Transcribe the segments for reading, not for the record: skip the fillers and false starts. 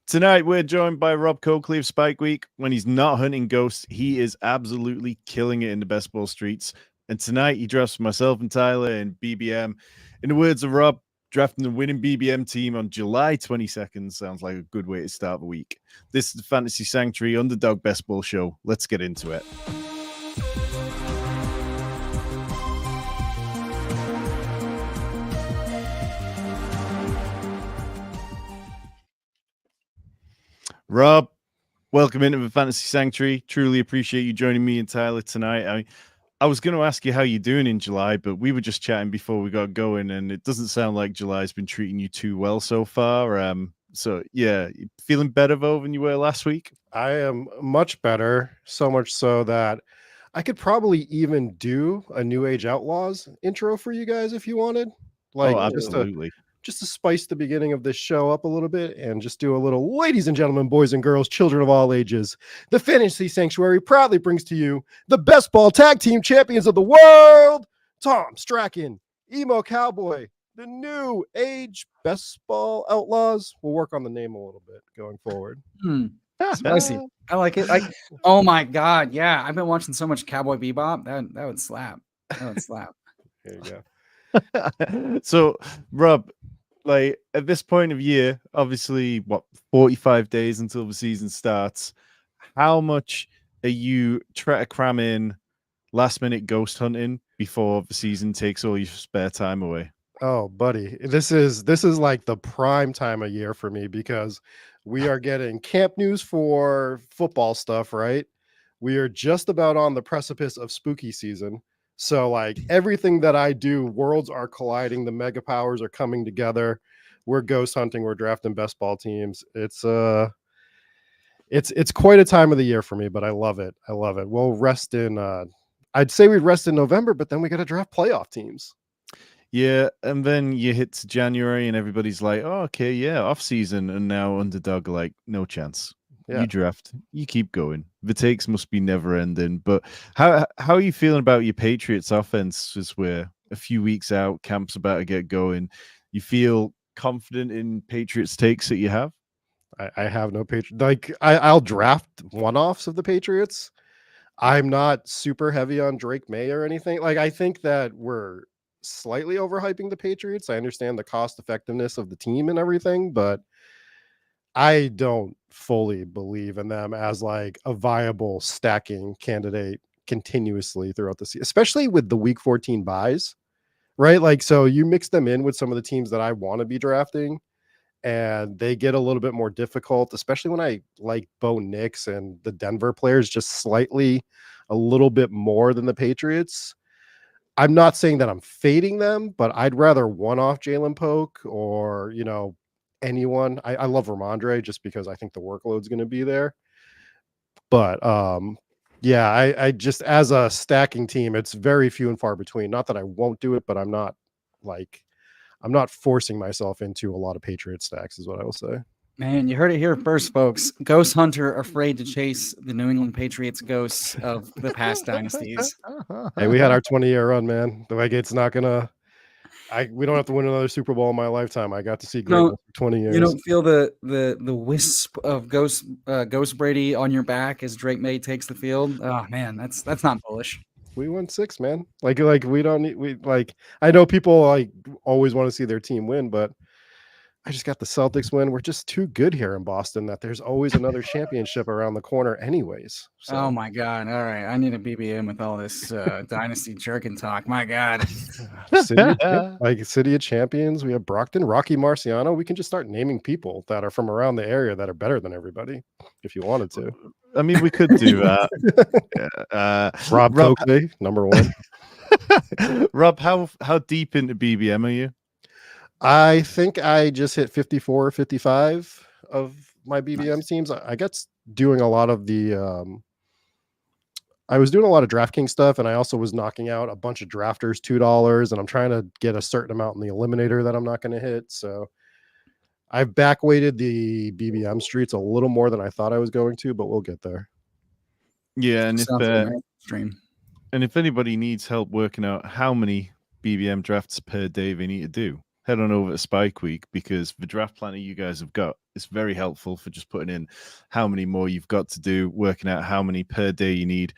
Tonight, we're joined by Rob Coakley of Spike Week. When he's not hunting ghosts, he is absolutely killing it in the best ball streets. And tonight, he drafts myself and Tyler in BBM. In the words of Rob, drafting the winning BBM team on July 22nd sounds like a good way to start the week. This is the Fantasy Sanctuary Underdog Best Ball Show. Let's get into it. Rob, welcome into the Fantasy Sanctuary. Truly appreciate you joining me and Tyler tonight. I was going to ask you how you're doing in July, but we were just chatting before we got going, and it doesn't sound like July's been treating you too well so far. So yeah, you feeling better though than you were last week? I am much better, so much so that I could probably even do a New Age Outlaws intro for you guys if you wanted. Like Absolutely. Just to spice the beginning of this show up a little bit and just do a little, ladies and gentlemen, boys and girls, children of all ages, the Fantasy Sanctuary proudly brings to you the best ball tag team champions of the world, Tom Strachan, Emo Cowboy, the New Age Best Ball Outlaws. We'll work on the name a little bit going forward. Spicy. I like it. Like, oh my god, yeah. I've been watching so much Cowboy Bebop. That would slap. That would slap. There you go. So, Rob, like at this point of year, obviously, 45 days until the season starts. How much are you trying to cram in last minute ghost hunting before the season takes all your spare time away? Oh, buddy, this is like the prime time of year for me because we are getting camp news for football stuff, right? We are just about on the precipice of spooky season. So like everything that I do, worlds are colliding, the mega powers are coming together. We're ghost hunting, we're drafting best ball teams. It's quite a time of the year for me, but I love it. I love it. We'll rest in I'd say we'd rest in November, but then we got to draft playoff teams. Yeah, and then you hit to January and everybody's like, oh, okay, yeah, off season, and now Underdog like, no chance. Yeah. You draft, you keep going. The takes must be never ending. But how are you feeling about your Patriots offense as we're a few weeks out, camp's about to get going? You feel confident in Patriots takes that you have? I have no Patriot. Like I'll draft one-offs of the Patriots. I'm not super heavy on Drake May or anything. Like I think that we're slightly overhyping the Patriots. I understand the cost effectiveness of the team and everything, but I don't fully believe in them as like a viable stacking candidate continuously throughout the season, especially with the week 14 buys, right? Like, so you mix them in with some of the teams that I want to be drafting and they get a little bit more difficult, especially when I like Bo Nix and the Denver players just slightly a little bit more than the Patriots. I'm not saying that I'm fading them, but I'd rather one-off Jalen Polk or, anyone. I love Ramondre just because I think the workload's going to be there. But yeah, I just as a stacking team, it's very few and far between. Not that I won't do it, but I'm not forcing myself into a lot of Patriot stacks, is what I will say. Man, you heard it here first, folks. Ghost Hunter afraid to chase the New England Patriots ghosts of the past dynasties. Hey, we had our 20-year run, man. Like it's not gonna. We don't have to win another Super Bowl in my lifetime. I got to see greatness for 20 years. You don't feel the wisp of Ghost Brady on your back as Drake May takes the field. Oh man, that's not bullish. We won 6, man. Like we don't need I know people like always want to see their team win, but I just got the Celtics win. We're just too good here in Boston that there's always another championship around the corner anyways. So. Oh my god. All right. I need a BBM with all this dynasty jerkin talk. My god. City of Champions. We have Brockton, Rocky Marciano. We can just start naming people that are from around the area that are better than everybody if you wanted to. I mean, we could do that. Rob Coakley, number 1. Rob, how deep into BBM are you? I think I just hit 54 or 55 of my BBM teams. I guess doing a lot of the I was doing a lot of DraftKings stuff, and I also was knocking out a bunch of drafters $2, and I'm trying to get a certain amount in the eliminator that I'm not going to hit. So I've backweighted the BBM streets a little more than I thought I was going to, but we'll get there. Yeah, and if anybody needs help working out how many BBM drafts per day they need to do, head on over to Spike Week, because the draft planner you guys have got is very helpful for just putting in how many more you've got to do, working out how many per day you need.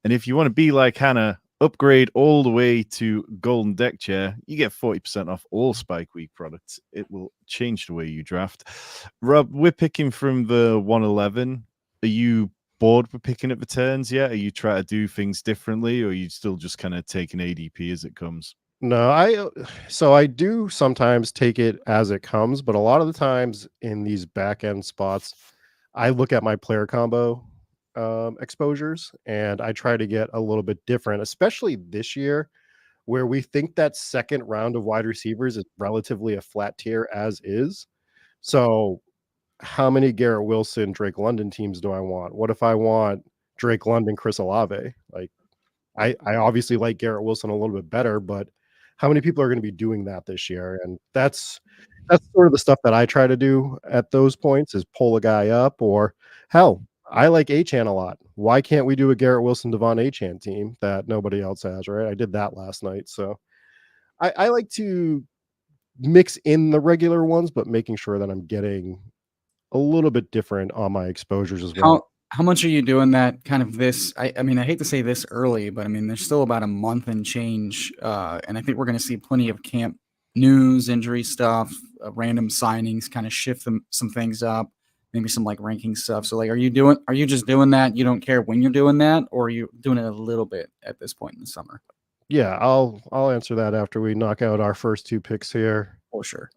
And if you want to be like Hannah, upgrade all the way to Golden Deck Chair, you get 40% off all Spike Week products. It will change the way you draft. Rob, we're picking from the 111. Are you bored with picking at the turns yet? Are you trying to do things differently, or are you still just kind of taking ADP as it comes? No, I do sometimes take it as it comes, but a lot of the times in these back end spots, I look at my player combo exposures and I try to get a little bit different, especially this year where we think that second round of wide receivers is relatively a flat tier as is. So how many Garrett Wilson, Drake London teams do I want? What if I want Drake London, Chris Olave? Like I obviously like Garrett Wilson a little bit better, but how many people are going to be doing that this year? And that's sort of the stuff that I try to do at those points, is pull a guy up, or hell, I like Achan a lot. Why can't we do a Garrett Wilson, Devon Achan team that nobody else has, right? I did that last night. So I like to mix in the regular ones, but making sure that I'm getting a little bit different on my exposures as well. How much are you doing that kind of this? I mean, I hate to say this early, but I mean, there's still about a month and change. And I think we're going to see plenty of camp news, injury stuff, random signings, kind of shift some things up, maybe some like ranking stuff. So like, are you just doing that? You don't care when you're doing that, or are you doing it a little bit at this point in the summer? Yeah, I'll answer that after we knock out our first two picks here. Oh, sure.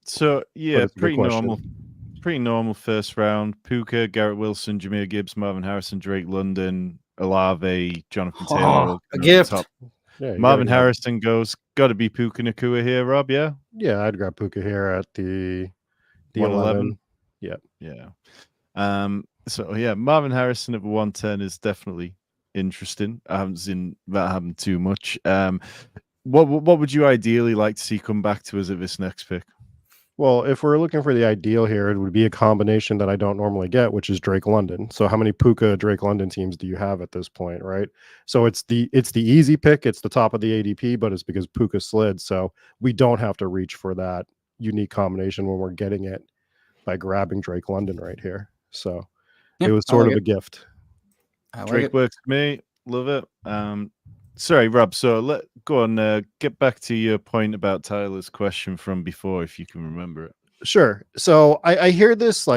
So yeah, it's a good question. Pretty normal first round. Puka, Garrett Wilson, Jahmyr Gibbs, Marvin Harrison, Drake London, Olave, Jonathan Taylor. Oh, a gift. Top. Yeah, Marvin Harrison got to be Puka Nacua here, Rob. Yeah, yeah, I'd grab Puka here at the 111. Yeah. So yeah, Marvin Harrison at 110 is definitely interesting. I haven't seen that happen too much. What would you ideally like to see come back to us at this next pick? Well, if we're looking for the ideal here, it would be a combination that I don't normally get, which is Drake London. So how many Puka Drake London teams do you have at this point, right? So it's the easy pick. It's the top of the ADP, but it's because Puka slid. So we don't have to reach for that unique combination when we're getting it by grabbing Drake London right here. So it was sort of a gift. Drake works for me. Love it. Sorry, Rob. So go on. Get back to your point about Tyler's question from before, if you can remember it. Sure. So I hear this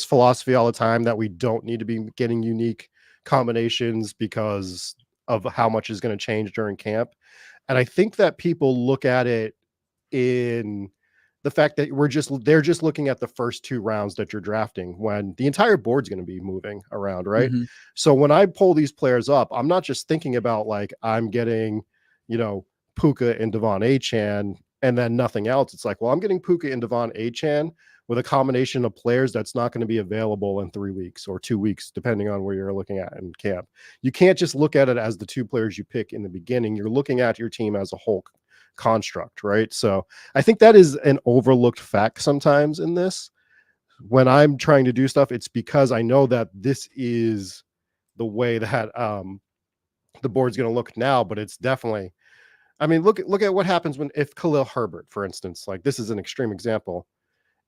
philosophy all the time that we don't need to be getting unique combinations because of how much is going to change during camp. And I think that people look at it in the fact that they're just looking at the first two rounds that you're drafting, when the entire board's going to be moving around, right? Mm-hmm. So when I pull these players up, I'm not just thinking about like I'm getting, Puka and Devon Achan and then nothing else. It's like, well, I'm getting Puka and Devon Achan with a combination of players that's not going to be available in 3 weeks or 2 weeks, depending on where you're looking at in camp. You can't just look at it as the two players you pick in the beginning. You're looking at your team as a whole construct, right? So I think that is an overlooked fact sometimes in this. When I'm trying to do stuff, it's because I know that this is the way that the board's going to look now, but it's definitely, I mean, look at what happens if Khalil Herbert, for instance, like this is an extreme example,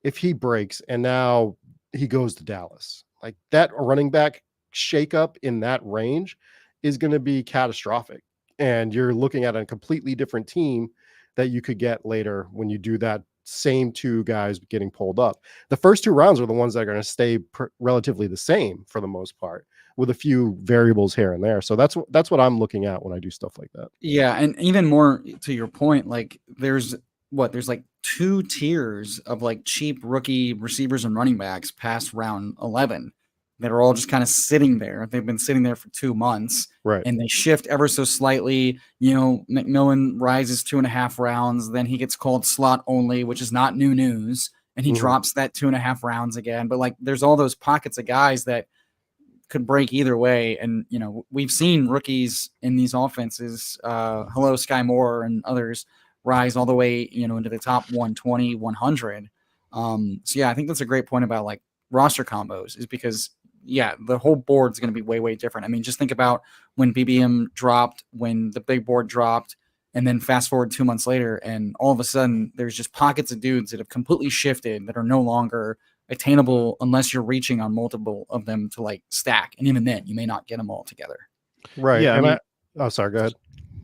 if he breaks and now he goes to Dallas, like that running back shakeup in that range is going to be catastrophic. And you're looking at a completely different team that you could get later when you do that same two guys getting pulled up. The first two rounds are the ones that are going to stay relatively the same for the most part, with a few variables here and there. So that's what I'm looking at when I do stuff like that. Yeah, and even more to your point, like there's like 2 tiers of like cheap rookie receivers and running backs past round 11 that are all just kind of sitting there. They've been sitting there for 2 months, right? And they shift ever so slightly. McMillan rises 2.5 rounds, then he gets called slot only, which is not new news, and he drops that 2.5 rounds again. But like, there's all those pockets of guys that could break either way, and we've seen rookies in these offenses, hello Sky Moore and others, rise all the way into the top 120, 100. So yeah, I think that's a great point about like roster combos, is because the whole board is going to be way different. I mean, just think about when BBM dropped, when the big board dropped, And then fast forward 2 months later, and all of a sudden there's just pockets of dudes that have completely shifted that are no longer attainable unless you're reaching on multiple of them to like stack. And even then, you may not get them all together. Right. Yeah, I And mean, oh, sorry, go ahead.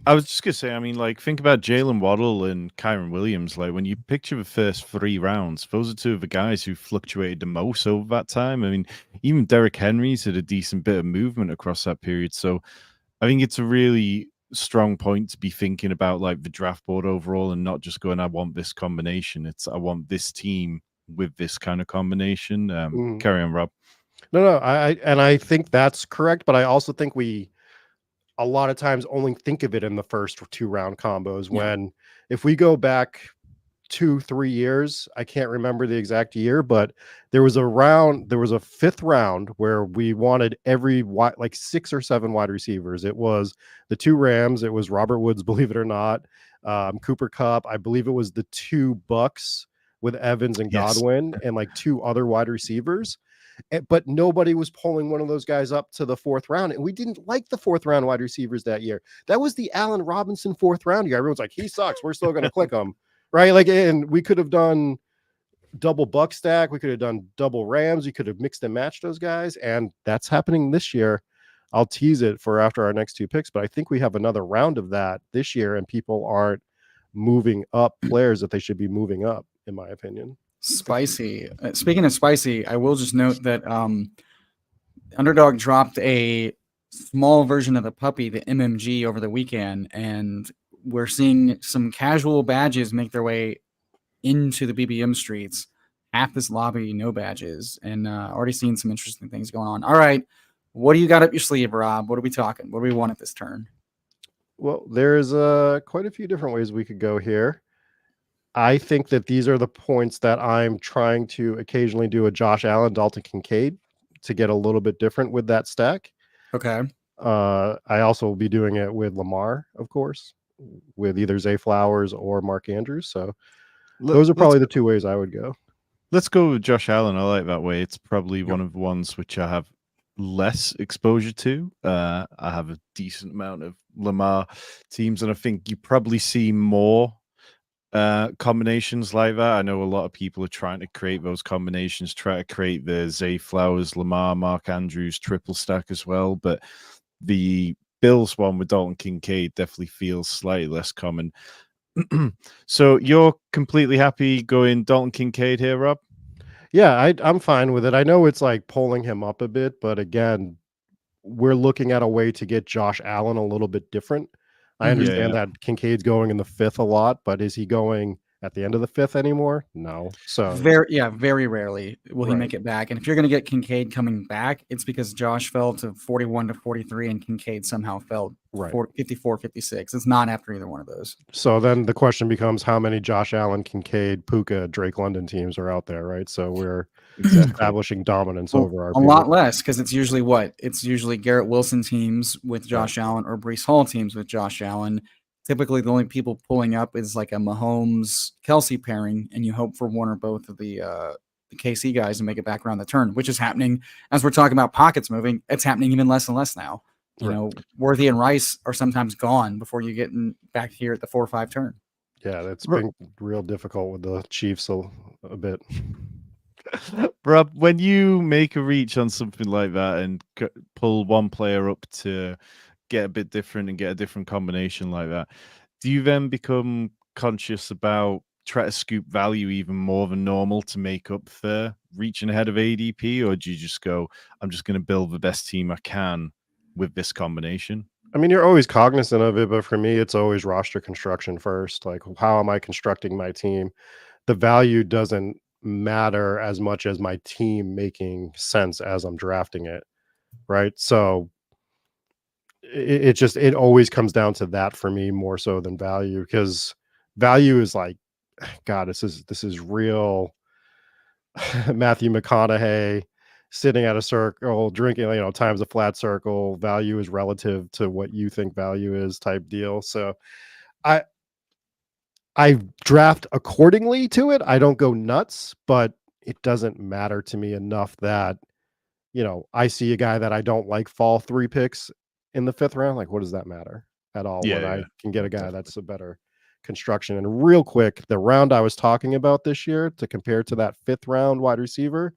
I was just gonna say, I mean, like, think about Jalen Waddle and Kyron Williams. Like, when you picture the first 3 rounds, those are 2 of the guys who fluctuated the most over that time. I mean, even Derrick Henry's had a decent bit of movement across that period. So I think it's a really strong point to be thinking about like the draft board overall and not just going, I want this combination. It's I want this team with this kind of combination. Carry on, Rob. No, I think that's correct, but I also think we a lot of times only think of it in the first 2 round combos. Yeah. When if we go back 2-3 years, I can't remember the exact year, but there was a 5th round where we wanted like 6 or 7 wide receivers. It was the 2 Rams, it was Robert Woods, believe it or not, Cooper Kupp, I believe it was the 2 Bucks with Evans and Yes. Godwin, and like 2 other wide receivers. But nobody was pulling one of those guys up to the 4th round, and we didn't like the 4th round wide receivers that year. That was the Allen Robinson 4th round year. Everyone's like, he sucks, we're still going to click him, right? Like, and we could have done double buck stack, we could have done double Rams, we could have mixed and matched those guys, and that's happening this year. I'll tease it for after our next 2 picks, but I think we have another round of that this year, and people aren't moving up players that they should be moving up, in my opinion. Spicy. Speaking of spicy, I will just note that Underdog dropped a small version of the puppy, the MMG, over the weekend, and we're seeing some casual badges make their way into the BBM streets. Half this lobby, no badges, and already seen some interesting things going on. All right, what do you got up your sleeve, Rob? What are we talking? What do we want at this turn? Well, there's quite a few different ways we could go here. I think that these are the points that I'm trying to occasionally do a Josh Allen, Dalton Kincaid to get a little bit different with that stack. Okay. I also will be doing it with Lamar, of course, with either Zay Flowers or Mark Andrews. So those are probably the 2 ways I would go. Let's go with Josh Allen. I like that way. It's probably one of the ones which I have less exposure to. I have a decent amount of Lamar teams, and I think you probably see more combinations like that. I know a lot of people are trying to create those combinations, try to create the Zay Flowers, Lamar, Mark Andrews triple stack as well, but the Bills one with Dalton Kincaid definitely feels slightly less common. So you're completely happy going Dalton Kincaid here, Rob? Yeah, I'm fine with it. I know it's like pulling him up a bit, but again, we're looking at a way to get Josh Allen a little bit different. I understand that Kincaid's going in the 5th a lot, but is he going at the end of the 5th anymore? No. So very rarely will he make it back. And if you're going to get Kincaid coming back, it's because Josh fell to 41 to 43 and Kincaid somehow fell 54, 56. It's not after either one of those. So then the question becomes how many Josh Allen, Kincaid, Puka, Drake London teams are out there, right? So we're establishing dominance over our lot less, because it's usually Garrett Wilson teams with Josh Allen or Breece Hall teams with Josh Allen. Typically, the only people pulling up is like a Mahomes-Kelsey pairing, and you hope for one or both of the KC guys to make it back around the turn, which is happening as we're talking about pockets moving. It's happening even less and less now. You know, Worthy and Rice are sometimes gone before you get back here at the 4 or 5 turn. Yeah, that's been real difficult with the Chiefs a bit. Rob, when you make a reach on something like that and pull one player up to get a bit different and get a different combination like that, do you then become conscious about try to scoop value even more than normal to make up for reaching ahead of ADP, or do you just go, I'm just going to build the best team I can with this combination? I mean, you're always cognizant of it, but for me, it's always roster construction first. Like, how am I constructing my team? The value doesn't matter as much as my team making sense as I'm drafting it, right? So it always comes down to that for me more so than value, because value is like, God, this is real Matthew McConaughey sitting at a circle drinking, times a flat circle. Value is relative to what you think value is type deal. So I draft accordingly to it. I don't go nuts, but it doesn't matter to me enough that, I see a guy that I don't like fall 3 picks in the 5th round. Like, what does that matter? at all Yeah, when I yeah. can get a guy Definitely. that's a better construction. And real quick, the round I was talking about this year to compare to that 5th round wide receiver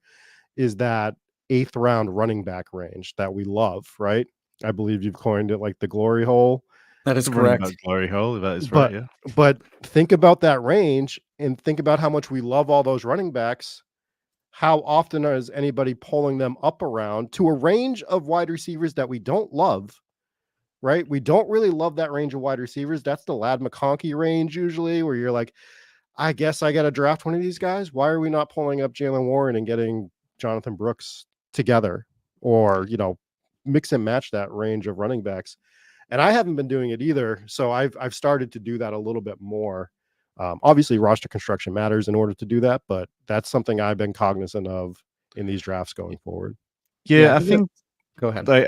is that 8th round running back range that we love, right? I believe you've coined it like the glory hole. That is The running back correct. glory hole. That is right. But Yeah. but think about that range and think about how much we love all those running backs. How often is anybody pulling them up around to a range of wide receivers that we don't love, right? We don't really love that range of wide receivers. That's the Lad McConkey range usually, where you're like, I guess I got to draft one of these guys. Why are we not pulling up Jalen Warren and getting Jonathan Brooks together, or mix and match that range of running backs? And I haven't been doing it either, so I've started to do that a little bit more. Obviously, roster construction matters in order to do that, but that's something I've been cognizant of in these drafts going forward. Yeah, I I think go ahead. like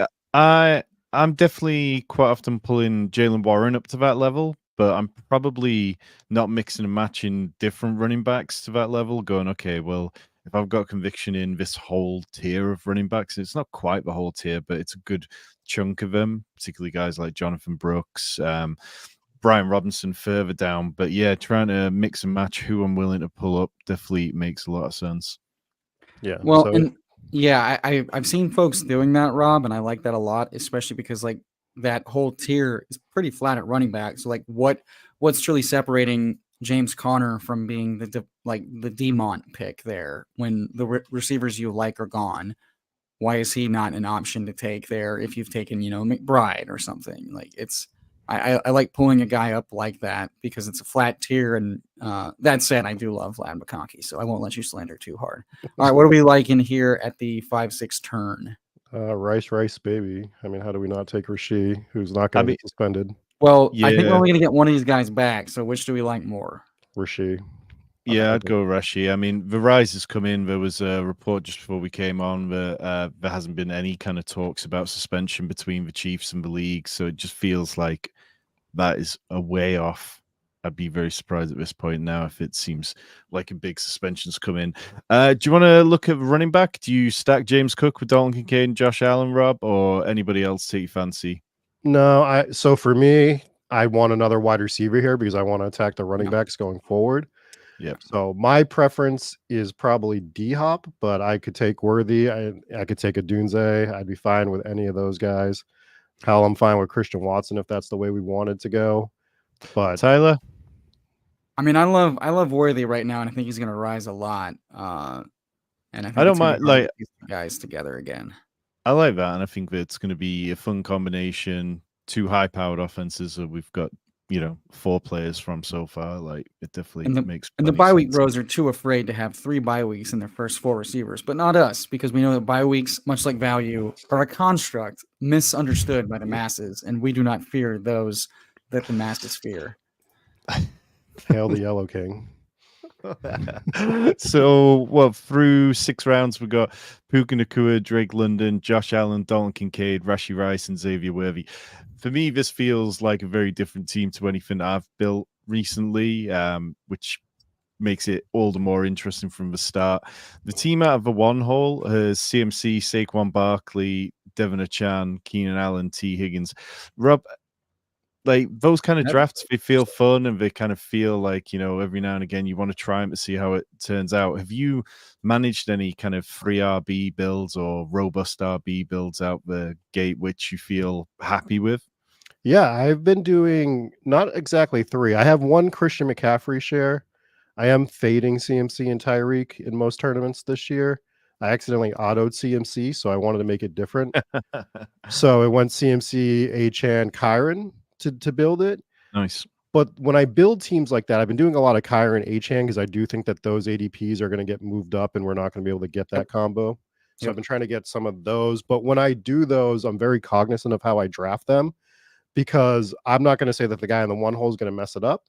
I'm definitely quite often pulling Jalen Warren up to that level, but I'm probably not mixing and matching different running backs to that level. Going, okay, well, if I've got conviction in this whole tier of running backs, it's not quite the whole tier, but it's a good chunk of them, particularly guys like Jonathan Brooks, Brian Robinson further down. But yeah, trying to mix and match who I'm willing to pull up definitely makes a lot of sense. Yeah. Well, So and yeah, I've seen folks doing that, Rob, and I like that a lot, especially because like that whole tier is pretty flat at running back. So like what's truly separating James Conner from being the Demont pick there when the receivers you like are gone? Why is he not an option to take there if you've taken, McBride or something? Like I like pulling a guy up like that because it's a flat tier. And that said, I do love Lad McConkey, so I won't let you slander too hard. All right, what are we like in here at the 5-6 turn? Rice, baby. I mean, how do we not take Rasheed, who's not I going to mean, get suspended? Well, I think we're yeah, only going to get one of these guys back, so which do we like more? Rasheed. yeah, I'd go Rashi. I mean, the rise has come in. There was a report just before we came on that there hasn't been any kind of talks about suspension between the Chiefs and the league, so it just feels like that is a way off. I'd be very surprised at this point now if it seems like a big suspension's come in. Do you want to look at running back? Do you stack James Cook with Dalton Kincaid and Josh Allen, Rob, or anybody else take your fancy? No, so for me, I want another wide receiver here because I want to attack the running backs going forward. Yep. So my preference is probably D-Hop, but I could take Worthy. I could take a Dunze. I'd be fine with any of those guys. Hell, I'm fine with Christian Watson if that's the way we wanted to go. But Tyler? I mean, I love Worthy right now, and I think he's going to rise a lot. And I think I don't it's gonna mind, be hard to like, piece the guys together again. I like that, and I think that it's going to be a fun combination. 2 high-powered offenses that we've got, 4 players from so far. Like, it definitely makes And the plenty bye of week sense. bros are too afraid to have 3 bye weeks in their first 4 receivers, but not us, because we know that bye weeks, much like value, are a construct misunderstood by the masses, and we do not fear those that the masses fear. hail the Yellow King. So, well, through 6 rounds, we've got Puka Nacua, Drake London, Josh Allen, Dalton Kincaid, Rashee Rice, and Xavier Worthy. For me, this feels like a very different team to anything I've built recently, which makes it all the more interesting from the start. The team out of the one hole has CMC, Saquon Barkley, Devon Achan, Keenan Allen, T. Higgins. Rob, like those kind of drafts, they feel fun and they kind of feel like, every now and again you want to try them to see how it turns out. Have you managed any kind of free RB builds or robust RB builds out the gate which you feel happy with? Yeah, I've been doing not exactly 3. I have 1 Christian McCaffrey share. I am fading CMC and Tyreek in most tournaments this year. I accidentally autoed CMC, so I wanted to make it different. So it went CMC, Achan, Kyron to build it. Nice. But when I build teams like that, I've been doing a lot of Kyron, Achan because I do think that those ADPs are going to get moved up and we're not going to be able to get that combo. So I've been trying to get some of those. But when I do those, I'm very cognizant of how I draft them because I'm not going to say that the guy in the one hole is going to mess it up.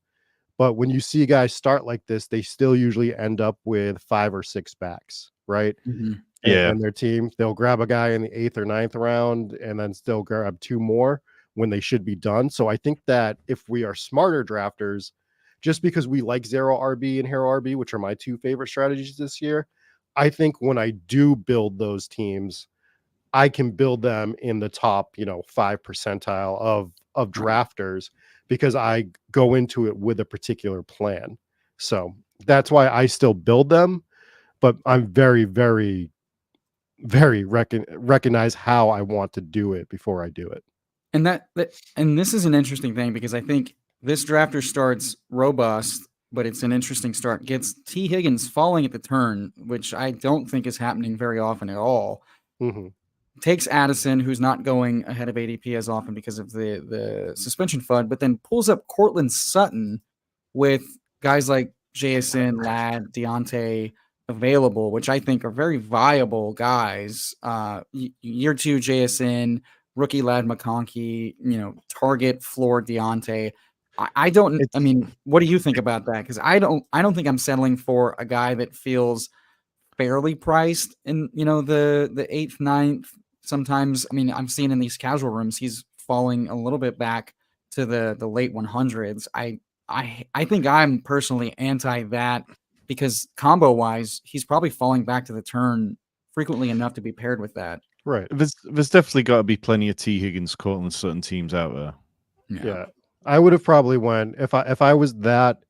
But when you see guys start like this, they still usually end up with 5 or 6 backs, right? Mm-hmm. Yeah. And their team, they'll grab a guy in the 8th or 9th round and then still grab 2 more when they should be done. So I think that if we are smarter drafters, just because we like Zero RB and Hero RB, which are my 2 favorite strategies this year, I think when I do build those teams, I can build them in the top, 5 percentile of of drafters because I go into it with a particular plan. So that's why I still build them, but I'm very, very, very recognize how I want to do it before I do it. And and this is an interesting thing because I think this drafter starts robust, but it's an interesting start. Gets T. Higgins falling at the turn, which I don't think is happening very often at all. Mm-hmm. Takes Addison, who's not going ahead of ADP as often because of the suspension fund, but then pulls up Cortland Sutton with guys like JSN, Ladd, Deontay available, which I think are very viable guys. Year 2 JSN, rookie Ladd McConkey, target floor Deontay. I mean, what do you think about that? Because I don't think I'm settling for a guy that feels fairly priced in the 8th, 9th. Sometimes, I mean, I'm seeing in these casual rooms he's falling a little bit back to the late 100s. I think I'm personally anti that because combo wise, he's probably falling back to the turn frequently enough to be paired with that. Right. There's definitely got to be plenty of T. Higgins, Cortland Sutton teams out there. Yeah. I would have probably went if I was that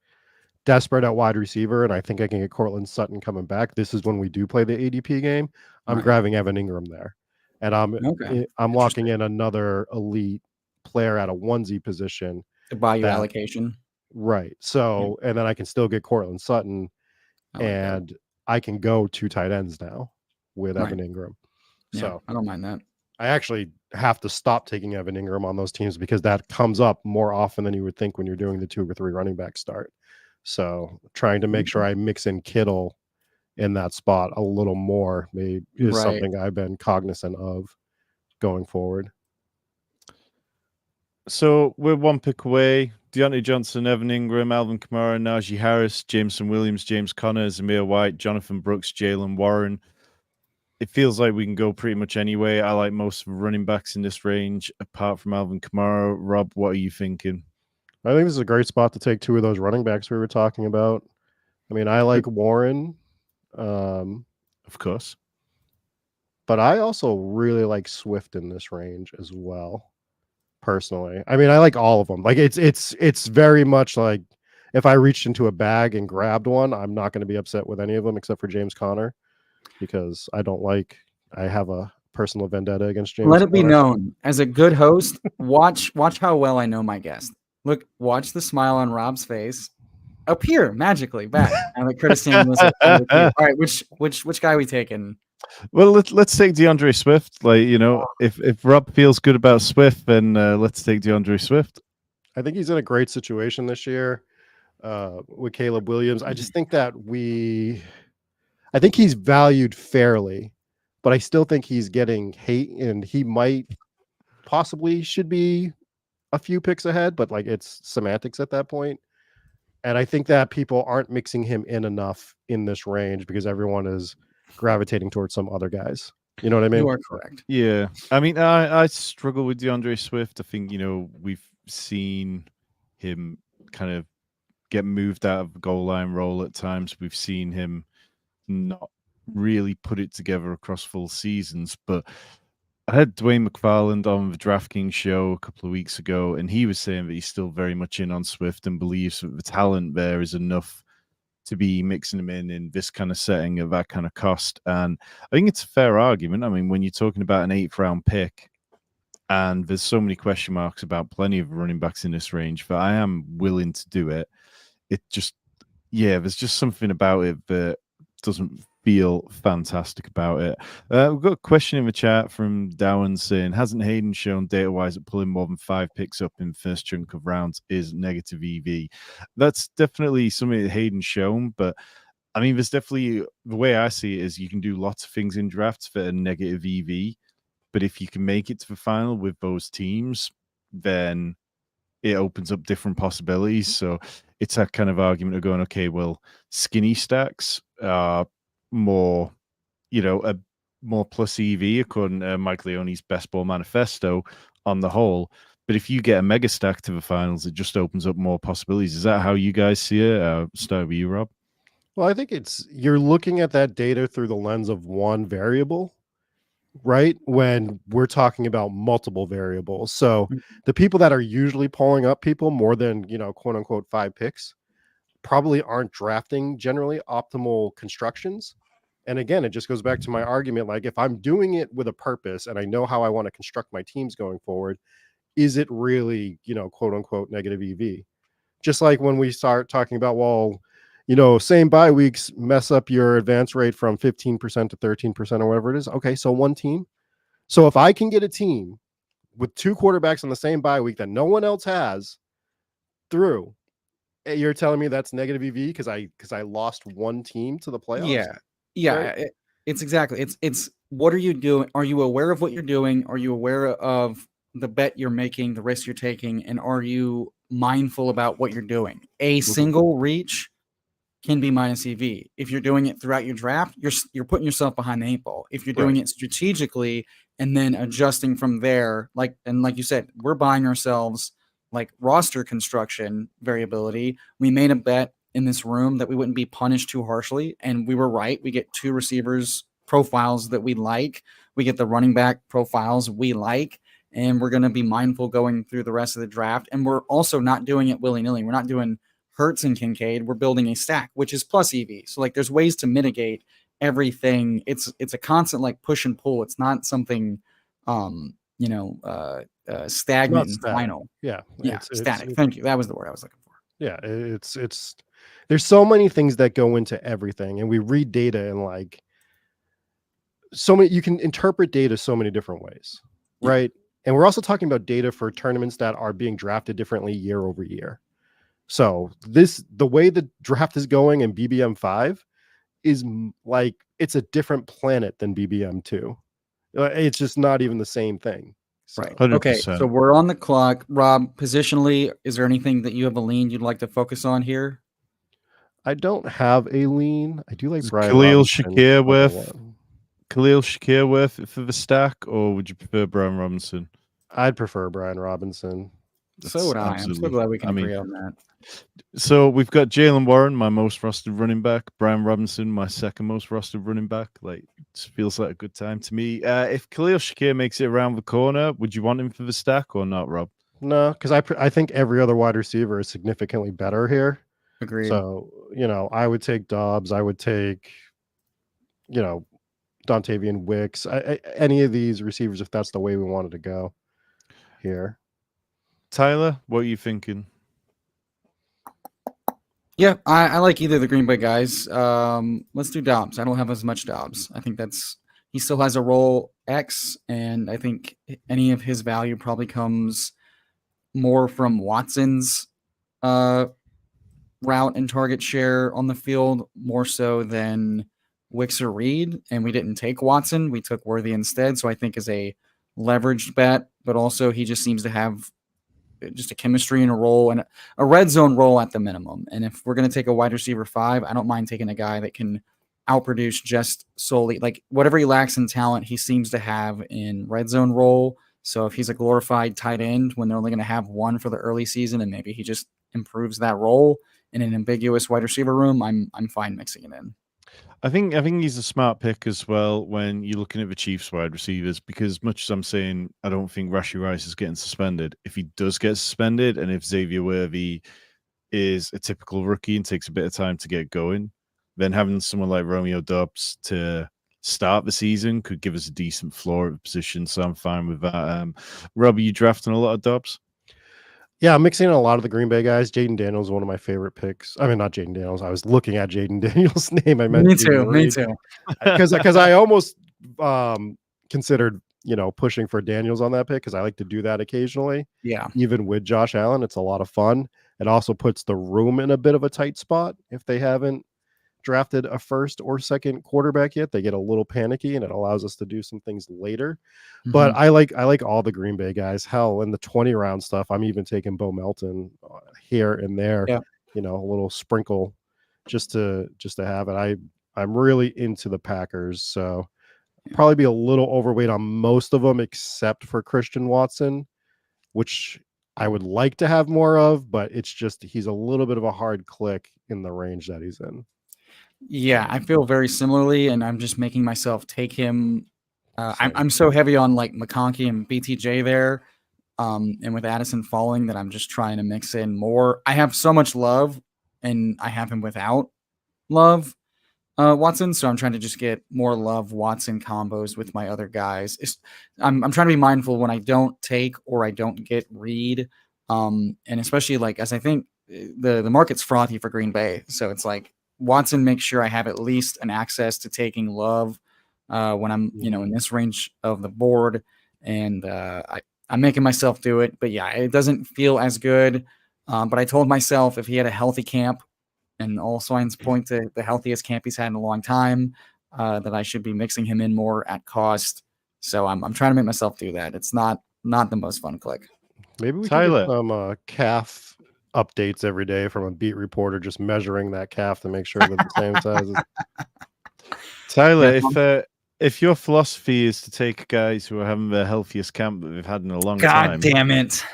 desperate at wide receiver and I think I can get Cortland Sutton coming back. This is when we do play the ADP game. I'm grabbing Evan Ingram there. And I'm locking in another elite player at a onesie position to buy you allocation. Right. So and then I can still get Cortland Sutton and I can go 2 tight ends now with Evan Ingram. Yeah, so I don't mind that. I actually have to stop taking Evan Ingram on those teams because that comes up more often than you would think when you're doing the 2 or 3 running back start. So trying to make sure I mix in Kittle in that spot a little more is something I've been cognizant of going forward. So we're 1 pick away. Deontay Johnson, Evan Ingram, Alvin Kamara, Najee Harris, Jameson Williams, James Conner, Zamir White, Jonathan Brooks, Jalen Warren. It feels like we can go pretty much anyway. I like most of the running backs in this range, apart from Alvin Kamara. Rob, what are you thinking? I think this is a great spot to take 2 of those running backs we were talking about. I mean, I like Warren. Of course. But I also really like Swift in this range as well, personally. I mean, I like all of them. Like it's very much like if I reached into a bag and grabbed one, I'm not going to be upset with any of them except for James Conner because I have a personal vendetta against James Let it be Conner. known, as a good host, watch how well I know my guest. Look, watch the smile on Rob's face appear magically back. And the courtesy was all right. Which guy are we taking? Well, let's take DeAndre Swift. Like, if Rob feels good about Swift, then let's take DeAndre Swift. I think he's in a great situation this year with Caleb Williams. I just think that I think he's valued fairly, but I still think he's getting hate, and he possibly should be a few picks ahead, but like it's semantics at that point. And I think that people aren't mixing him in enough in this range because everyone is gravitating towards some other guys. You know what I mean? You are correct. Yeah. I mean, I struggle with DeAndre Swift. I think, we've seen him kind of get moved out of the goal line role at times. We've seen him not really put it together across full seasons, but I had Dwayne McFarland on the DraftKings show a couple of weeks ago, and he was saying that he's still very much in on Swift and believes that the talent there is enough to be mixing him in this kind of setting at that kind of cost. And I think it's a fair argument. I mean, when you're talking about an 8th round pick, and there's so many question marks about plenty of running backs in this range, that I am willing to do it. It just, there's just something about it that doesn't feel fantastic about it. We've got a question in the chat from Dowan saying, hasn't Hayden shown data-wise that pulling more than 5 picks up in first chunk of rounds is negative EV? That's definitely something that Hayden's shown, but I mean, there's definitely, the way I see it is you can do lots of things in drafts that are negative EV, but if you can make it to the final with those teams, then it opens up different possibilities. So it's that kind of argument of going, okay, well, skinny stacks are more, a more plus EV according to Mike Leone's Best Ball Manifesto on the whole. But if you get a mega stack to the finals, it just opens up more possibilities. Is that how you guys see it? Start with you, Rob. Well, I think you're looking at that data through the lens of one variable. right? When we're talking about multiple variables. So Mhm. the people that are usually pulling up people more than, quote unquote 5 picks probably aren't drafting generally optimal constructions. And again, it just goes back to my argument. Like, if I'm doing it with a purpose and I know how I want to construct my teams going forward, is it really, quote unquote negative EV? Just like when we start talking about, well, same bye weeks mess up your advance rate from 15% to 13% or whatever it is. Okay, so one team. So if I can get a team with 2 quarterbacks on the same bye week that no one else has through, you're telling me that's negative EV because I lost one team to the playoffs, Yeah. Yeah. right? It's exactly. It's what are you doing? Are you aware of what you're doing? Are you aware of the bet you're making, the risk you're taking, and are you mindful about what you're doing? A Mhm. single reach can be minus EV. If you're doing it throughout your draft, you're putting yourself behind the 8 ball. If you're doing Right. it strategically and then adjusting from there, like you said, we're buying ourselves like roster construction variability. We made a bet in this room that we wouldn't be punished too harshly, and we were right. We get 2 receivers profiles that we like. We get the running back profiles we like, and we're going to be mindful going through the rest of the draft. And we're also not doing it willy-nilly. We're not doing Hurts and Kincaid. We're building a stack, which is plus EV. So like there's ways to mitigate everything. It's a constant like push and pull. It's not something It's stagnant not and static. final. Yeah. Yeah, It's static. Thank you. That was the word I was looking for. yeah, it's there's so many things that go into everything, and we read data and like so many, you can interpret data so many different ways, Yeah. right? And we're also talking about data for tournaments that are being drafted differently year over year. So the way the draft is going in BBM 5 is like it's a different planet than BBM 2. It's just not even the same thing. Right. So Okay. So 100%. we're on the clock. Rob, positionally, is there anything that you have a lean you'd like to focus on here? I don't have a lean. I do like Is Brian Khalil Robinson Shakir quite a worth lot. Khalil Shakir worth it for the stack, or would you prefer Brian Robinson? I'd prefer Brian Robinson. So That's would I. I'm so absolutely. glad we can I mean, agree on that. so we've got Jalen Warren, my most rostered running back. Brian Robinson, my second most rostered running back. Like, it feels like a good time to me. If Khalil Shakir makes it around the corner, would you want him for the stack or not, Rob? No, because I think every other wide receiver is significantly better here. Agreed. So, I would take Dobbs. I would take, you know, Dontavian Wicks. Any of these receivers, if that's the way we wanted to go here. Tyler, what are you thinking? Yeah, I like either of the Green Bay guys. Let's do Dobbs. I don't have as much Dobbs. I think he still has a role X, and I think any of his value probably comes more from Watson's route and target share on the field, more so than Wicks or Reed. And we didn't take Watson. We took Worthy instead. So I think is a leveraged bet, but also he just seems to have just a chemistry and a role and a red zone role at the minimum. And if we're going to take a wide receiver 5, I don't mind taking a guy that can outproduce just solely like whatever he lacks in talent, he seems to have in red zone role. So if he's a glorified tight end when they're only going to have one for the early season and maybe he just improves that role in an ambiguous wide receiver room, I'm fine mixing it in. I think he's a smart pick as well when you're looking at the Chiefs wide receivers, because much as I'm saying I don't think Rashee Rice is getting suspended, if he does get suspended and if Xavier Worthy is a typical rookie and takes a bit of time to get going, then having someone like Romeo Doubs to start the season could give us a decent floor at the position. So I'm fine with that. Rob, are you drafting a lot of Doubs? Yeah, I'm mixing in a lot of the Green Bay guys. Jaden Daniels is one of my favorite picks. I mean, not Jaden Daniels. I was looking at Jaden Daniels' name. I meant Me Jaden too. Me Reed. too. Because I almost considered pushing for Daniels on that pick because I like to do that occasionally. Yeah. Even with Josh Allen, it's a lot of fun. It also puts the room in a bit of a tight spot if they haven't drafted a first or second quarterback yet. They get a little panicky, and it allows us to do some things later. But I like all the Green Bay guys. Hell, in the 20 round stuff, I'm even taking Bo Melton here and there. Yeah. A little sprinkle just to have it. I'm really into the Packers, so probably be a little overweight on most of them except for Christian Watson, which I would like to have more of, but it's just he's a little bit of a hard click in the range that he's in. Yeah, I feel very similarly, and I'm just making myself take him I'm so heavy on like McConkey and BTJ there, and with Addison falling that I'm just trying to mix in more. I have so much love, and I have him without love. Watson, so I'm trying to just get more love Watson combos with my other guys. I'm trying to be mindful when I don't take or I don't get Reed, and especially like as I think the market's frothy for Green Bay, so it's like Watson makes sure I have at least an access to taking love when I'm in this range of the board, and I'm making myself do it. But yeah, it doesn't feel as good. But I told myself if he had a healthy camp, and all signs point to the healthiest camp he's had in a long time, that I should be mixing him in more at cost. So I'm trying to make myself do that. It's not the most fun click. Maybe we Tyler. can get some calf updates every day from a beat reporter, just measuring that calf to make sure they're the same size. Tyler, if your philosophy is to take guys who are having the healthiest camp that they've had in a long time, God damn it.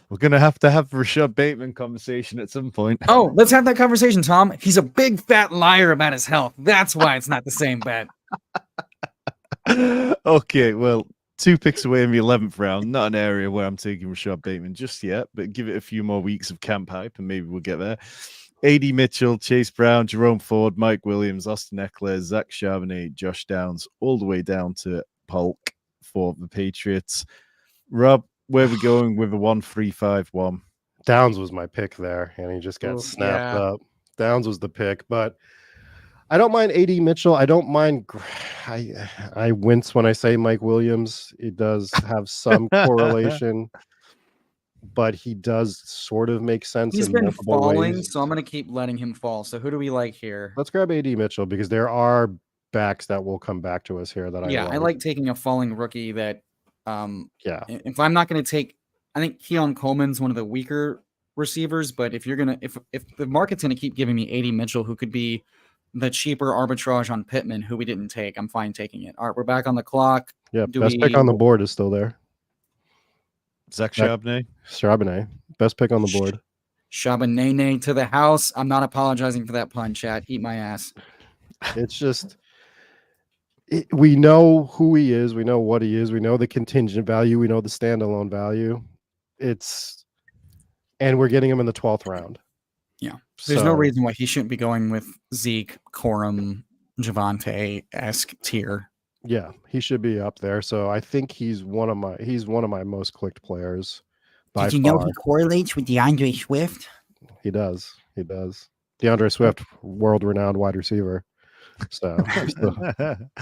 We're going to have Rashad Bateman conversation at some point. Oh, let's have that conversation, Tom. He's a big fat liar about his health. That's why it's not the same bet. Okay, well, 2 picks away in the 11th round. Not an area where I'm taking Rashad Bateman just yet, but give it a few more weeks of camp hype and maybe we'll get there. AD Mitchell, Chase Brown, Jerome Ford, Mike Williams, Austin Eckler, Zach Charbonnet, Josh Downs, all the way down to Polk for the Patriots. Rob, where are we going with a 1-3-5-1? Downs was my pick there, and he just got snapped up. Downs was the pick, but I don't mind AD Mitchell. I don't mind. I wince when I say Mike Williams. It does have some correlation, but he does sort of make sense. He's in been multiple falling, ways. so I'm going to keep letting him fall. So who do we like here? Let's grab AD Mitchell because there are backs that will come back to us here that I like taking a falling rookie that. If I'm not going to take, I think Keon Coleman's one of the weaker receivers, but if the market's going to keep giving me AD Mitchell, who could be the cheaper arbitrage on Pittman, who we didn't take, I'm fine taking it. All right, we're back on the clock. Yeah, best pick on the board is still there. Zach Charbonnet. Charbonnet, best pick on the board. Charbonnet to the house. I'm not apologizing for that pun, chat. Eat my ass. It's just. We know who he is. We know what he is. We know the contingent value. We know the standalone value. And we're getting him in the 12th round. Yeah. There's no reason why he shouldn't be going with Zeke, Corum, Javante-esque tier. Yeah, he should be up there. So I think he's one of my most clicked players. Did you know he correlates with DeAndre Swift? He does. DeAndre Swift, world-renowned wide receiver. So